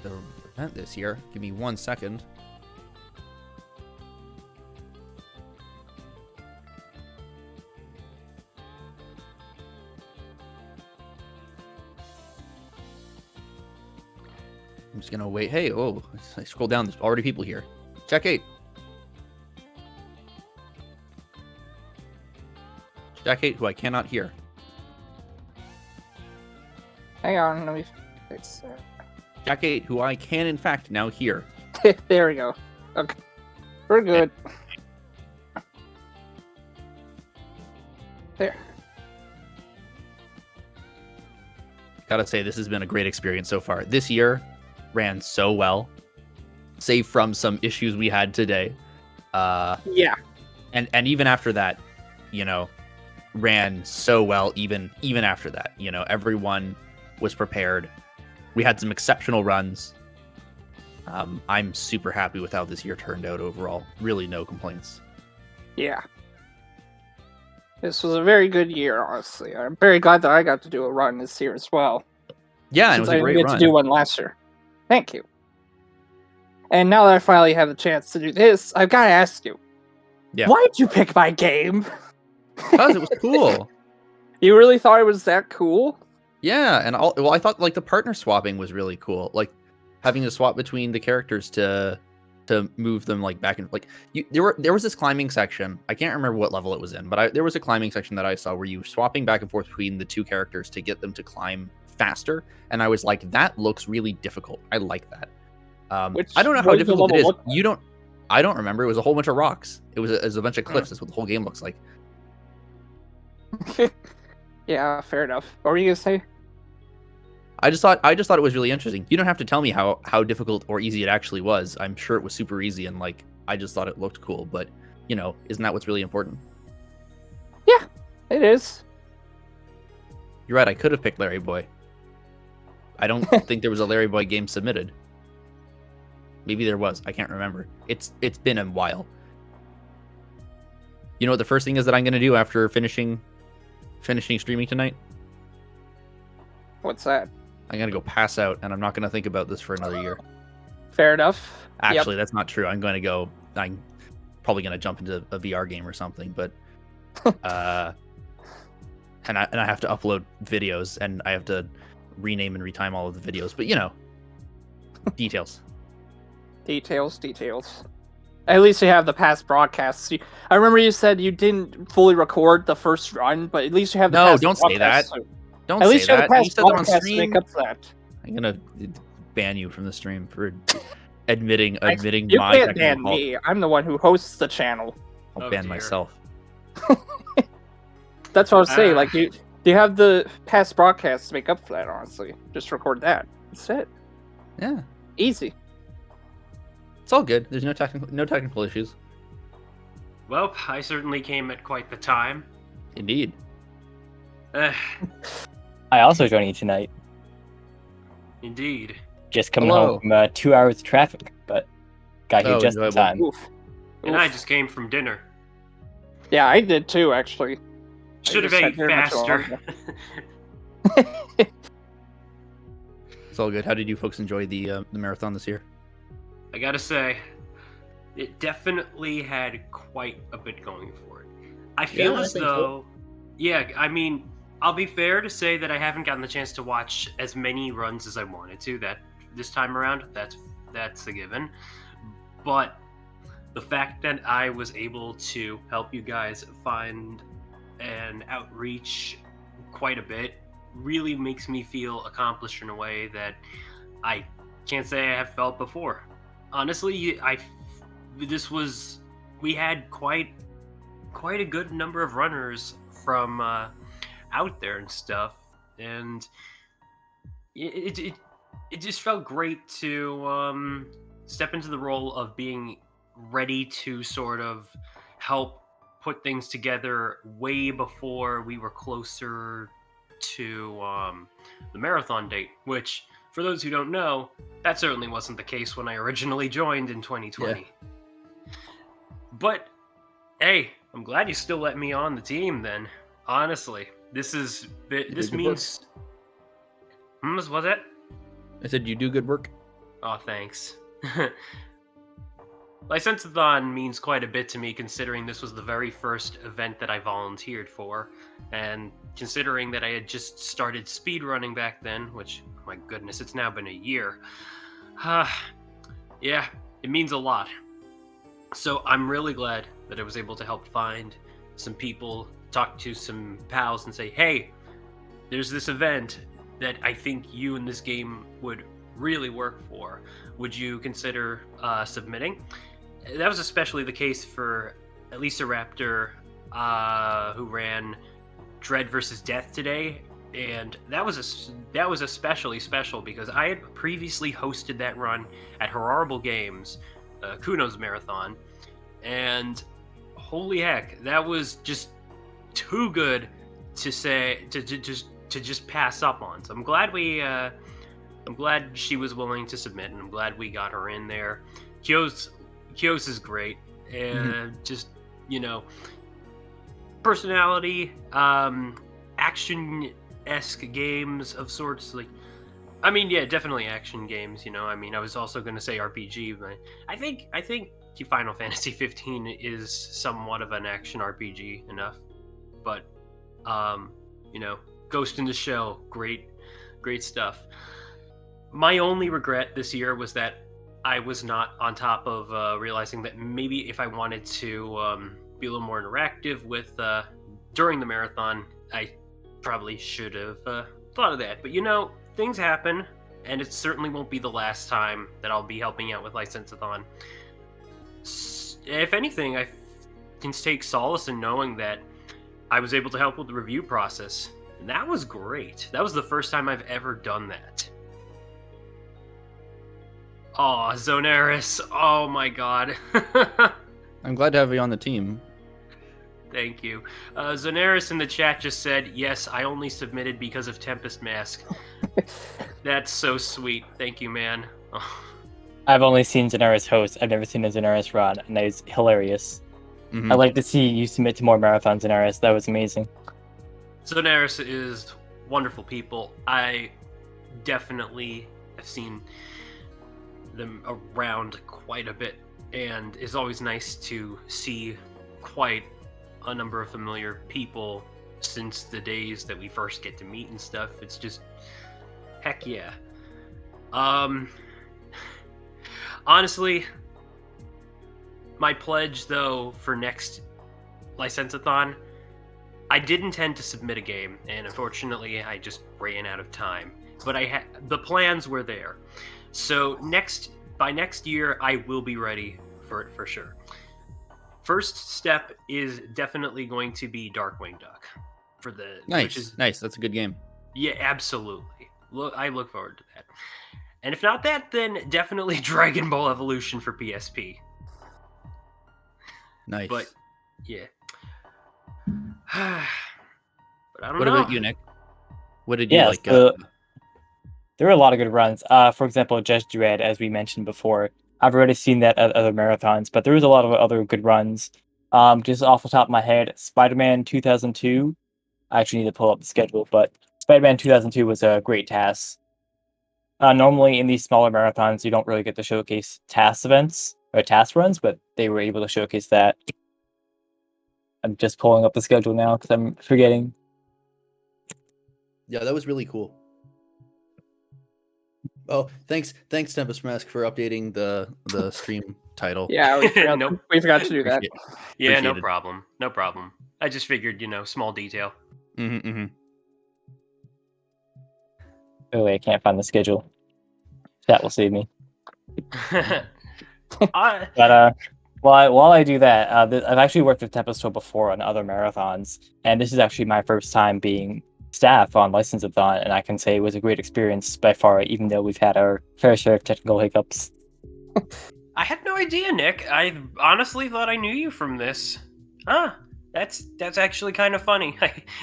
the event this year. Give me 1 second. I'm just gonna wait. Hey, oh, I scroll down. There's already people here. Check 8. Jack 8, who I cannot hear. Hang on, let me fix Jack 8, who I can in fact now hear. that. There we go. Okay. We're good. There. Gotta say, this has been a great experience so far. This year ran so well, save from some issues we had today. Yeah. And even after that, ran so well. Even after that, everyone was prepared. We had some exceptional runs. I'm super happy with how this year turned out overall. Really, no complaints. Yeah. This was a very good year, honestly. I'm very glad that I got to do a run this year as well. Yeah, and it Since was I a didn't great get run. to do one last year. Thank you. And now that I finally have the chance to do this, I've got to ask you. Yeah. Why did you pick my game? Because it was cool. You really thought it was that cool? Yeah, and I thought like the partner swapping was really cool. Like having to swap between the characters to move them like back and like there was this climbing section. I can't remember what level it was in, but there was a climbing section that I saw where you were swapping back and forth between the two characters to get them to climb faster. And I was like, that looks really difficult. I like that. I don't know how difficult it is. I don't remember. It was a whole bunch of rocks. It was a bunch of cliffs. That's what the whole game looks like. Yeah, fair enough. What were you gonna say? I just thought it was really interesting. You don't have to tell me how difficult or easy it actually was. I'm sure it was super easy, and like I just thought it looked cool. But isn't that what's really important? Yeah, it is. You're right. I could have picked Larry Boy. I don't think there was a Larry Boy game submitted. Maybe there was. I can't remember. It's been a while. You know what the first thing is that I'm gonna do after finishing streaming tonight? What's that? I'm gonna go pass out, and I'm not gonna think about this for another year. Fair enough. Actually, that's not true. I'm probably gonna jump into a VR game or something, but and I have to upload videos, and I have to rename and retime all of the videos. But details. Details. At least you have the past broadcasts. I remember you said you didn't fully record the first run, but at least you have the past don't say that. broadcasts, so Don't at say least you have that. the You past said that on broadcasts to stream. make up for that. I'm gonna ban you from the stream for admitting You my can't technical ban fault. me. I'm the one who hosts the channel. I'll Oh, ban dear. myself. That's what I was saying. Like you have the past broadcasts to make up for that. Honestly, just record that. That's it. Yeah, Easy. it's all good. There's no technical issues. Well, I certainly came at quite the time. Indeed. I also joined you tonight. Indeed. Just coming Hello. home from 2 hours of traffic, but got here Oh, just in enjoyable. time. Oof. And I just came from dinner. Yeah, I did too. Actually. Should have just ate had dinner not too long faster. It's all good. How did you folks enjoy the marathon this year? I gotta say, it definitely had quite a bit going for it. I feel I as think though, yeah, I mean, I'll be fair to say that I haven't gotten the chance to watch as many runs as I wanted to. That this time around, that's a given. But the fact that I was able to help you guys find and outreach quite a bit really makes me feel accomplished in a way that I can't say I have felt before. Honestly, we had quite a good number of runners from out there and stuff, and it just felt great to step into the role of being ready to sort of help put things together way before we were closer to the marathon date, which, for those who don't know, that certainly wasn't the case when I originally joined in 2020. But hey, I'm glad you still let me on the team then. Honestly, this means... Was that? I said you do good work. Oh, thanks. Lysensathon means quite a bit to me, considering this was the very first event that I volunteered for, and considering that I had just started speedrunning back then, which, my goodness, it's now been a year. Yeah, it means a lot. So I'm really glad that I was able to help find some people, talk to some pals, and say, hey, there's this event that I think you in this game would really work for. Would you consider submitting? That was especially the case for Elisa Raptor, who ran Dread versus Death today, and that was especially special because I had previously hosted that run at Horrible Games, Kuno's marathon, and holy heck, that was just too good to say to just pass up on. So I'm glad she was willing to submit, and I'm glad we got her in there. Kyos is great, and just personality, action-esque games of sorts. Like, I mean, yeah, definitely action games. I mean, I was also going to say RPG, but I think Final Fantasy 15 is somewhat of an action RPG enough. But Ghost in the Shell, great stuff. My only regret this year was that I was not on top of realizing that maybe if I wanted to be a little more interactive with during the marathon, I probably should have thought of that. But things happen, and it certainly won't be the last time that I'll be helping out with License-a-thon. If anything, I can take solace in knowing that I was able to help with the review process. And that was great. That was the first time I've ever done that. Aw, Zonaris. Oh my god. I'm glad to have you on the team. Thank you. Zonaris in the chat just said, yes, I only submitted because of Tempest Mask. That's so sweet. Thank you, man. Oh. I've only seen Zonaris host. I've never seen a Zonaris run, and that is hilarious. I'd like to see you submit to more marathons, Zonaris. That was amazing. Zonaris is wonderful people. I definitely have seen them around quite a bit, and it's always nice to see quite a number of familiar people since the days that we first get to meet and stuff. It's just heck yeah. Honestly, my pledge though for next License-a-thon, I did intend to submit a game, and unfortunately I just ran out of time. But the plans were there. So by next year, I will be ready for it for sure. First step is definitely going to be Darkwing Duck. Nice. That's a good game. Yeah, absolutely. I look forward to that. And if not that, then definitely Dragon Ball Evolution for PSP. Nice. But yeah. But I don't know. What about you, Nick? What did you like? There were a lot of good runs. For example, Just Dread, as we mentioned before. I've already seen that at other marathons, but there was a lot of other good runs. Just off the top of my head, Spider-Man 2002. I actually need to pull up the schedule, but Spider-Man 2002 was a great task. Normally in these smaller marathons, you don't really get to showcase task events or task runs, but they were able to showcase that. I'm just pulling up the schedule now because I'm forgetting. Yeah, that was really cool. Oh, thanks, Tempest Mask, for updating the stream title. Yeah, we forgot to do that. Yeah, no problem. I just figured, small detail. Oh, wait, I can't find the schedule. That will save me. But while I do that, I've actually worked with Tempest before on other marathons, and this is actually my first time being staff on License-a-thon, and I can say it was a great experience by far, even though we've had our fair share of technical hiccups. I had no idea, Nick. I honestly thought I knew you from this. That's actually kind of funny.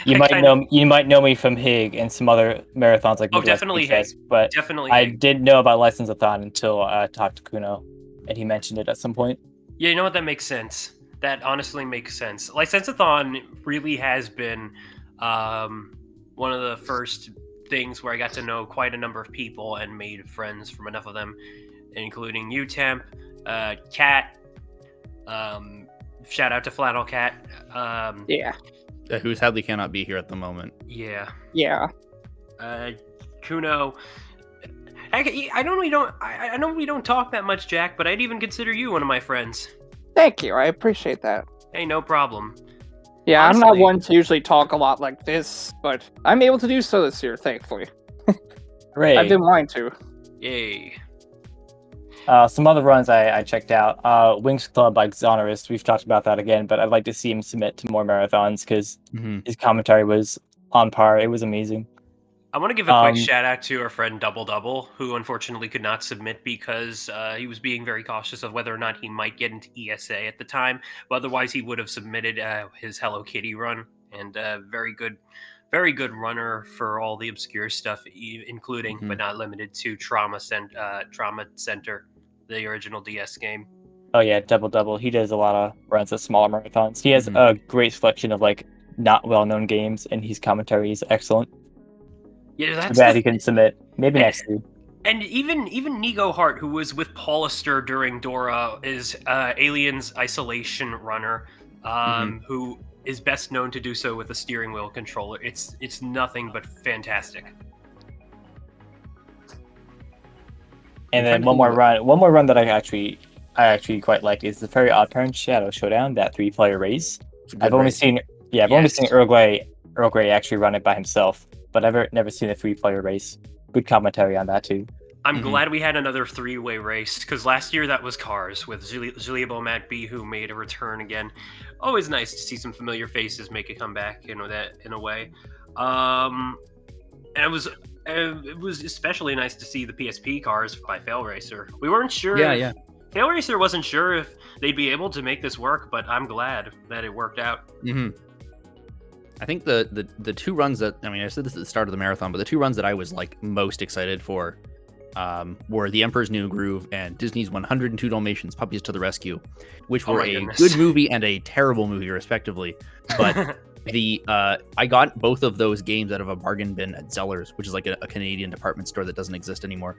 You might know me from Hig and some other marathons like definitely Hig. But definitely I Hig. didn't know about License-a-thon until I talked to Kuno, and he mentioned it at some point. Yeah, you know what? That makes sense. That honestly makes sense. License-a-thon really has been one of the first things where I got to know quite a number of people and made friends from enough of them, including you, Temp, Cat, shout out to Flannel Cat. Who sadly cannot be here at the moment. Yeah. Yeah. Kuno. I know we don't talk that much, Jack, but I'd even consider you one of my friends. Thank you, I appreciate that. Hey, no problem. Yeah, I'm not Honestly- one to usually talk a lot like this, but I'm able to do so this year, thankfully. Hooray. I've been wanting to. Yay. Some other runs I checked out. Wings Club by Xonorist. We've talked about that again, but I'd like to see him submit to more marathons because his commentary was on par. It was amazing. I want to give a quick shout out to our friend Double Double, who unfortunately could not submit because he was being very cautious of whether or not he might get into ESA at the time. But otherwise, he would have submitted his Hello Kitty run, and very good runner for all the obscure stuff, including but not limited to Trauma Center, the original DS game. Oh yeah, Double Double. He does a lot of runs at smaller marathons. He has a great selection of like not well-known games, and his commentary is excellent. Yeah, Too that's bad he couldn't submit. Maybe next year. And even Nigo Hart, who was with Paulister during Dora, is Alien's Isolation runner, who is best known to do so with a steering wheel controller. It's nothing but fantastic. And then one more run that I actually quite liked is the Very Odd Parents Shadow Showdown, that 3-player race. I've only seen Earl Grey actually run it by himself, but I've never seen a 3-player race. Good commentary on that too. I'm glad we had another 3-way race, because last year that was Cars with Julia Beaumont B, who made a return again. Always nice to see some familiar faces make a comeback, in a way. And it was especially nice to see the PSP Cars by Fail Racer. We weren't sure. Yeah. Fail Racer wasn't sure if they'd be able to make this work, but I'm glad that it worked out. I think the two runs that, I mean, I said this at the start of the marathon, but the two runs that I was like most excited for were The Emperor's New Groove and Disney's 102 Dalmatians Puppies to the Rescue, which were a good movie and a terrible movie, respectively. But I got both of those games out of a bargain bin at Zellers, which is like a Canadian department store that doesn't exist anymore.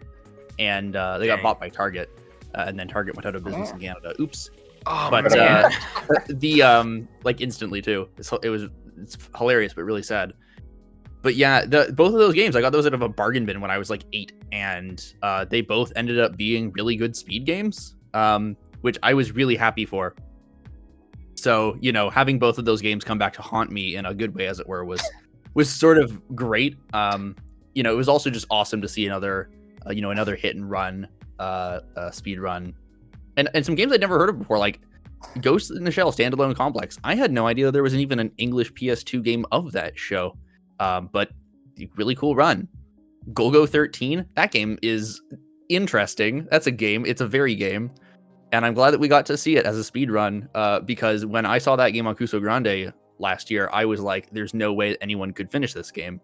And they got bought by Target, and then Target went out of business in Canada. Oops. Oh, But man. like instantly too. It's hilarious, but really sad. But yeah, both of those games, I got those out of a bargain bin when I was like 8, and they both ended up being really good speed games, which I was really happy for. So, having both of those games come back to haunt me in a good way, as it were, was sort of great. It was also just awesome to see another hit and run, speed run, and some games I'd never heard of before, like Ghost in the Shell Standalone Complex. I had no idea there was even an English PS2 game of that show, but really cool run. Golgo 13, that game is interesting. That's a game. It's a very game. And I'm glad that we got to see it as a speed run, because when I saw that game on Cuso Grande last year, I was like, there's no way anyone could finish this game.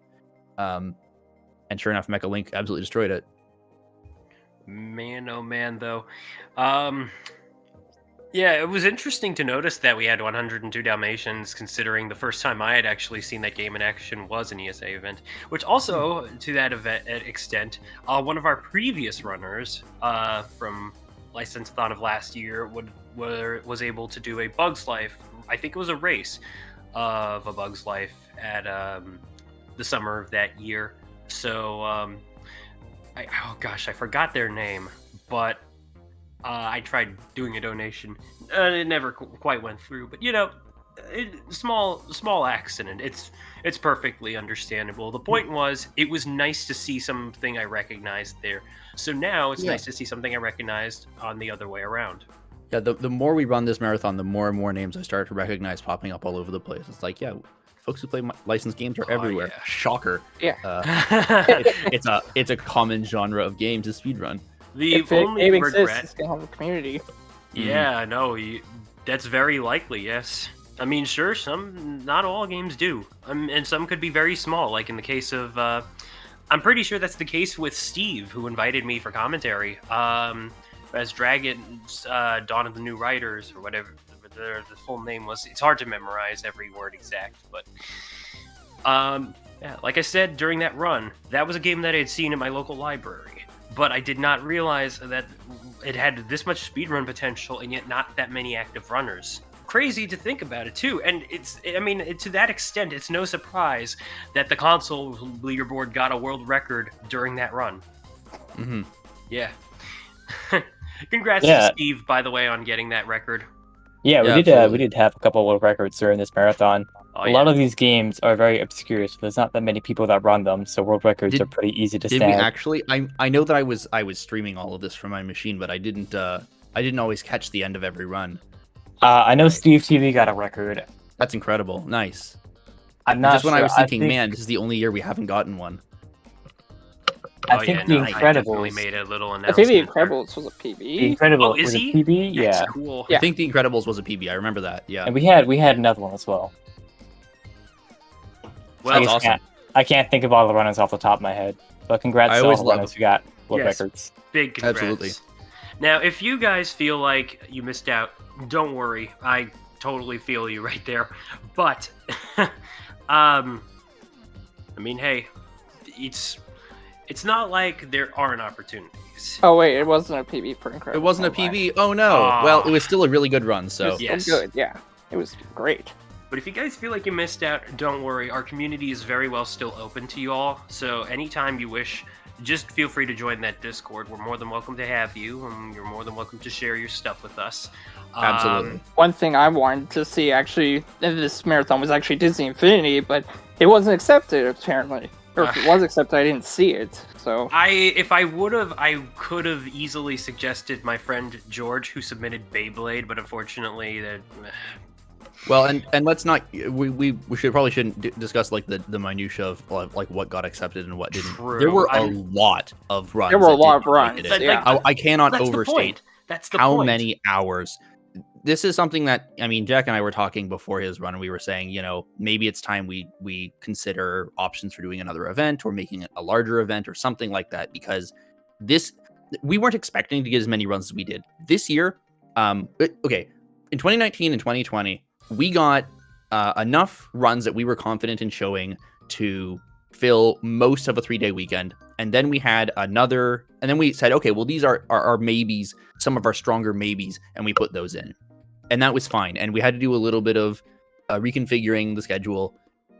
And sure enough, Mecha Link absolutely destroyed it. Man, oh man, though. Yeah, it was interesting to notice that we had 102 Dalmatians, considering the first time I had actually seen that game in action was an ESA event. Which also, to that extent, one of our previous runners from License-a-thon of last year was able to do a Bug's Life. I think it was a race of a Bug's Life at the summer of that year. So, oh gosh, I forgot their name, but I tried doing a donation. It never quite went through, but small accident. It's perfectly understandable. The point was, it was nice to see something I recognized there. So now it's nice to see something I recognized on the other way around. Yeah, the more we run this marathon, the more and more names I start to recognize popping up all over the place. It's like, folks who play licensed games are everywhere. Yeah. Shocker. Yeah. It's a common genre of game to speedrun. If it exists, it's gonna have a community. Yeah, no, that's very likely, yes. I mean, sure, not all games do. And some could be very small, like in the case of, I'm pretty sure that's the case with Steve, who invited me for commentary, as Dragon's Dawn of the New Riders, or whatever the full name was. It's hard to memorize every word exact, but, like I said, during that run, that was a game that I had seen in my local library. But I did not realize that it had this much speedrun potential and yet not that many active runners. Crazy to think about it, too. And to that extent, it's no surprise that the console leaderboard got a world record during that run. Mm-hmm. Yeah. Congrats Yeah. to Steve, by the way, on getting that record. Yeah, we Yeah, did. absolutely. We did have a couple of records during this marathon. Oh, A lot of these games are very obscure, so there's not that many people that run them. So world records Did- are pretty easy to Did we snag. actually? I know that I was streaming all of this from my machine, but I didn't always catch the end of every run. I know Steve TV got a record. That's incredible. Nice. I'm not Just when sure. I was thinking, think, man, this is the only year we haven't gotten one. I think the I definitely Incredibles. made a little I announcement. think the there. Incredibles was a PB. The Incredible Oh, is was he? a PB. That's Yeah, cool. Yeah. I think the Incredibles was a PB. I remember that. Yeah. and we had another one as well. Well, That's awesome. I can't think of all the runners off the top of my head, but congrats I to all always the love- runners who got world Yes. records. big congrats. Absolutely. Now, if you guys feel like you missed out, don't worry. I totally feel you right there. But, I mean, hey, it's not like there aren't opportunities. Oh wait, it wasn't a PB for Incredibles. It wasn't a Never mind. PB. Oh no. Aw. Well, it was still a really good run. It So was Yes. still good. Yeah, it was great. But if you guys feel like you missed out, don't worry. Our community is very well still open to you all. So anytime you wish, just feel free to join that Discord. We're more than welcome to have you, and you're more than welcome to share your stuff with us. absolutely. One thing I wanted to see actually in this marathon was actually Disney Infinity, but it wasn't accepted apparently. Or if it was accepted, I didn't see it. So If I would have, I could have easily suggested my friend George, who submitted Beyblade, but unfortunately, that Well, and let's not. We shouldn't discuss like the minutia of like what got accepted and what didn't. True. There were a I'm- lot of runs. there were a that lot of didn't runs. make it That- in. Yeah. like, I cannot that's the overstate point. That's the how point. many hours. This is something that, I mean, Jack and I were talking before his run, and we were saying, you know, maybe it's time we consider options for doing another event or making it a larger event or something like that, because we weren't expecting to get as many runs as we did this year. Okay, in 2019 and 2020, we got enough runs that we were confident in showing to fill most of a 3-day weekend. And then we had another, and then we said, okay, well, these are our maybes, some of our stronger maybes, and we put those in. And that was fine. And we had to do a little bit of reconfiguring the schedule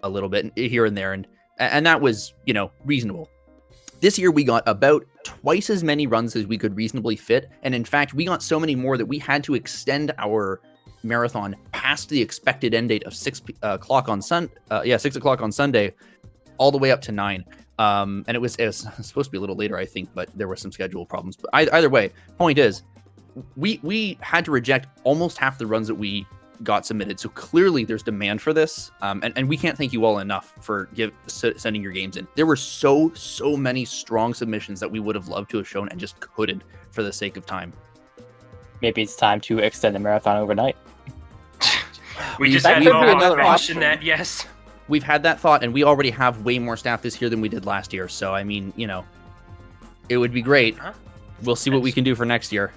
a little bit here and there. And that was, you know, reasonable. This year, we got about twice as many runs as we could reasonably fit. And in fact, we got so many more that we had to extend our marathon past the expected end date of 6 o'clock on 6 o'clock on Sunday, all the way up to 9. And it was supposed to be a little later, I think, but there were some schedule problems. But either way, point is, we had to reject almost half the runs that we got submitted. So clearly there's demand for this. And we can't thank you all enough for sending your games in. There were so many strong submissions that we would have loved to have shown and just couldn't for the sake of time. Maybe it's time to extend the marathon overnight. we just That had could to be another mention option. that. Yes. We've had that thought, and we already have way more staff this year than we did last year. So, I mean, you know, it would be great. Huh? We'll see what we can do for next year.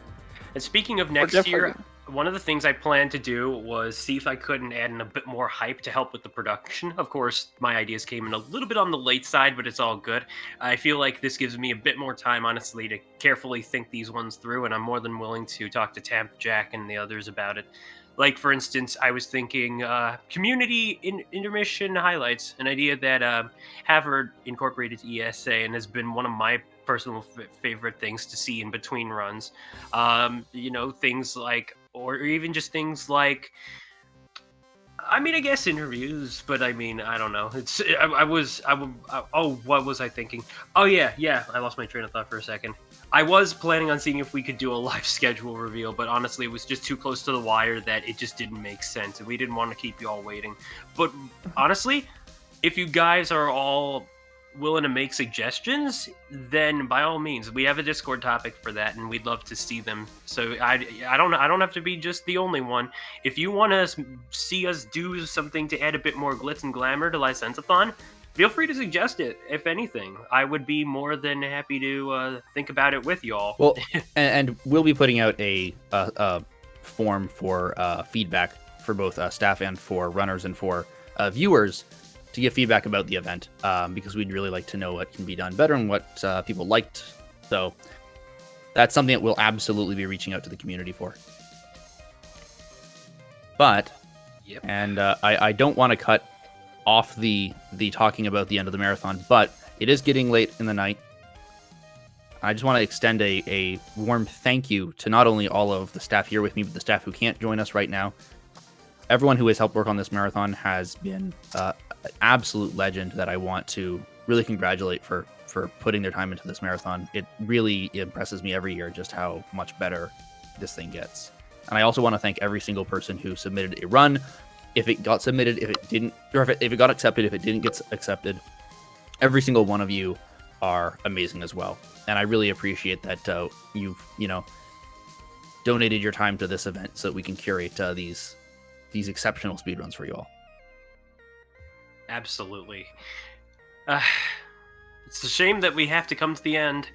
And speaking of next year, one of the things I planned to do was see if I couldn't add in a bit more hype to help with the production. Of course, my ideas came in a little bit on the late side, but it's all good. I feel like this gives me a bit more time, honestly, to carefully think these ones through, and I'm more than willing to talk to Tamp, Jack, and the others about it. Like, for instance, I was thinking community intermission highlights, an idea that Harvard incorporated ESA and has been one of my personal favorite things to see in between runs. You know, things like, or even just things like, I mean, I guess interviews, but I mean, I don't know. What was I thinking? Oh, yeah, I lost my train of thought for a second. I was planning on seeing if we could do a live schedule reveal, but honestly, it was just too close to the wire that it just didn't make sense, and we didn't want to keep you all waiting. But honestly, if you guys are all willing to make suggestions, then by all means, we have a Discord topic for that, and we'd love to see them. So I don't have to be just the only one. If you want to see us do something to add a bit more glitz and glamour to License-a-thon, feel free to suggest it. If anything, I would be more than happy to think about it with y'all. Well, and we'll be putting out a form for feedback for both staff and for runners and for viewers to give feedback about the event, because we'd really like to know what can be done better and what people liked. So that's something that we'll absolutely be reaching out to the community for. But, Yep. and I don't want to cut off the talking about the end of the marathon, but it is getting late in the night. I just want to extend a warm thank you to not only all of the staff here with me, but the staff who can't join us right now. Everyone who has helped work on this marathon has been an absolute legend that I want to really congratulate for putting their time into this marathon. It really impresses me every year just how much better this thing gets. And I also want to thank every single person who submitted a run. If it got submitted, if it didn't, or if it got accepted, if it didn't get accepted, every single one of you are amazing as well. And I really appreciate that you've, donated your time to this event so that we can curate these exceptional speedruns for you all. Absolutely. It's a shame that we have to come to the end.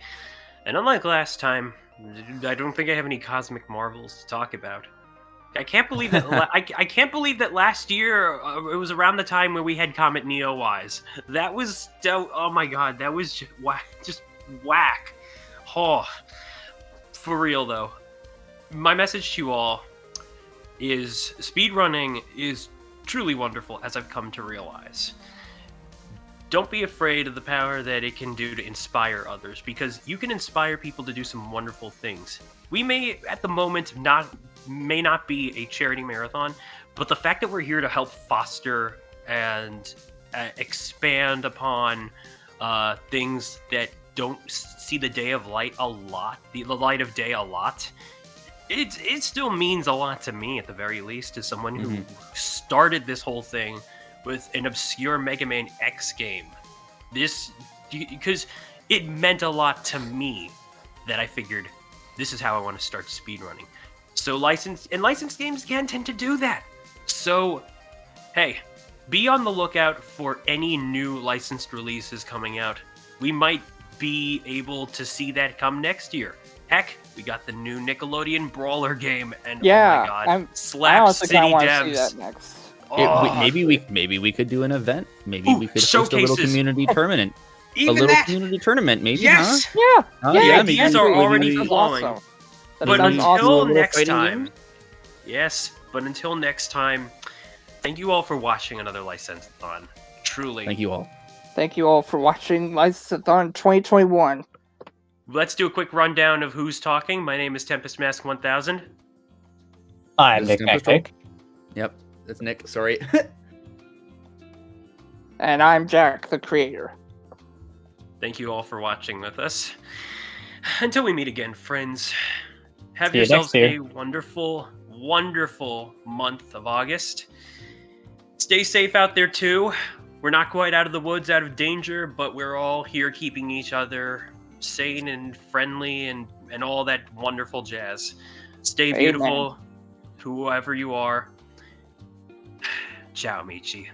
And unlike last time, I don't think I have any cosmic marvels to talk about. I can't believe that. I can't believe that last year it was around the time where we had Comet Neowise. That was oh my god, that was just whack. Oh, for real though. My message to you all is speedrunning is truly wonderful, as I've come to realize. Don't be afraid of the power that it can do to inspire others, because you can inspire people to do some wonderful things. We may, at the moment, may not be a charity marathon, but the fact that we're here to help foster and expand upon things that don't see the day of light a lot, the light of day a lot, it still means a lot to me, at the very least, as someone who started this whole thing with an obscure Mega Man X game. Because it meant a lot to me that I figured this is how I want to start speedrunning. So licensed games can tend to do that. So, hey, be on the lookout for any new licensed releases coming out. We might be able to see that come next year. Heck, we got the new Nickelodeon Brawler game, and oh my god, Slap City devs. See that next. Maybe we could do an event. Maybe we could host a little community tournament. Community tournament, maybe. Yes. Huh? Yeah. Ideas are already flowing. Awesome. But sounds until awesome. next time, but until next time, thank you all for watching another License-a-thon. Truly. Thank you all. Thank you all for watching License-a-thon 2021. Let's do a quick rundown of who's talking. My name is Tempest Mask 1000. I'm This Nick is Tempest Epic. Yep, that's Nick. Sorry. And I'm Jack, the creator. Thank you all for watching with us. Until we meet again, friends, have See you yourselves next year. a wonderful, wonderful month of August. Stay safe out there, too. We're not quite out of the woods, out of danger, but we're all here keeping each other sane and friendly and all that wonderful jazz. Stay beautiful, whoever you are. Ciao, Michi.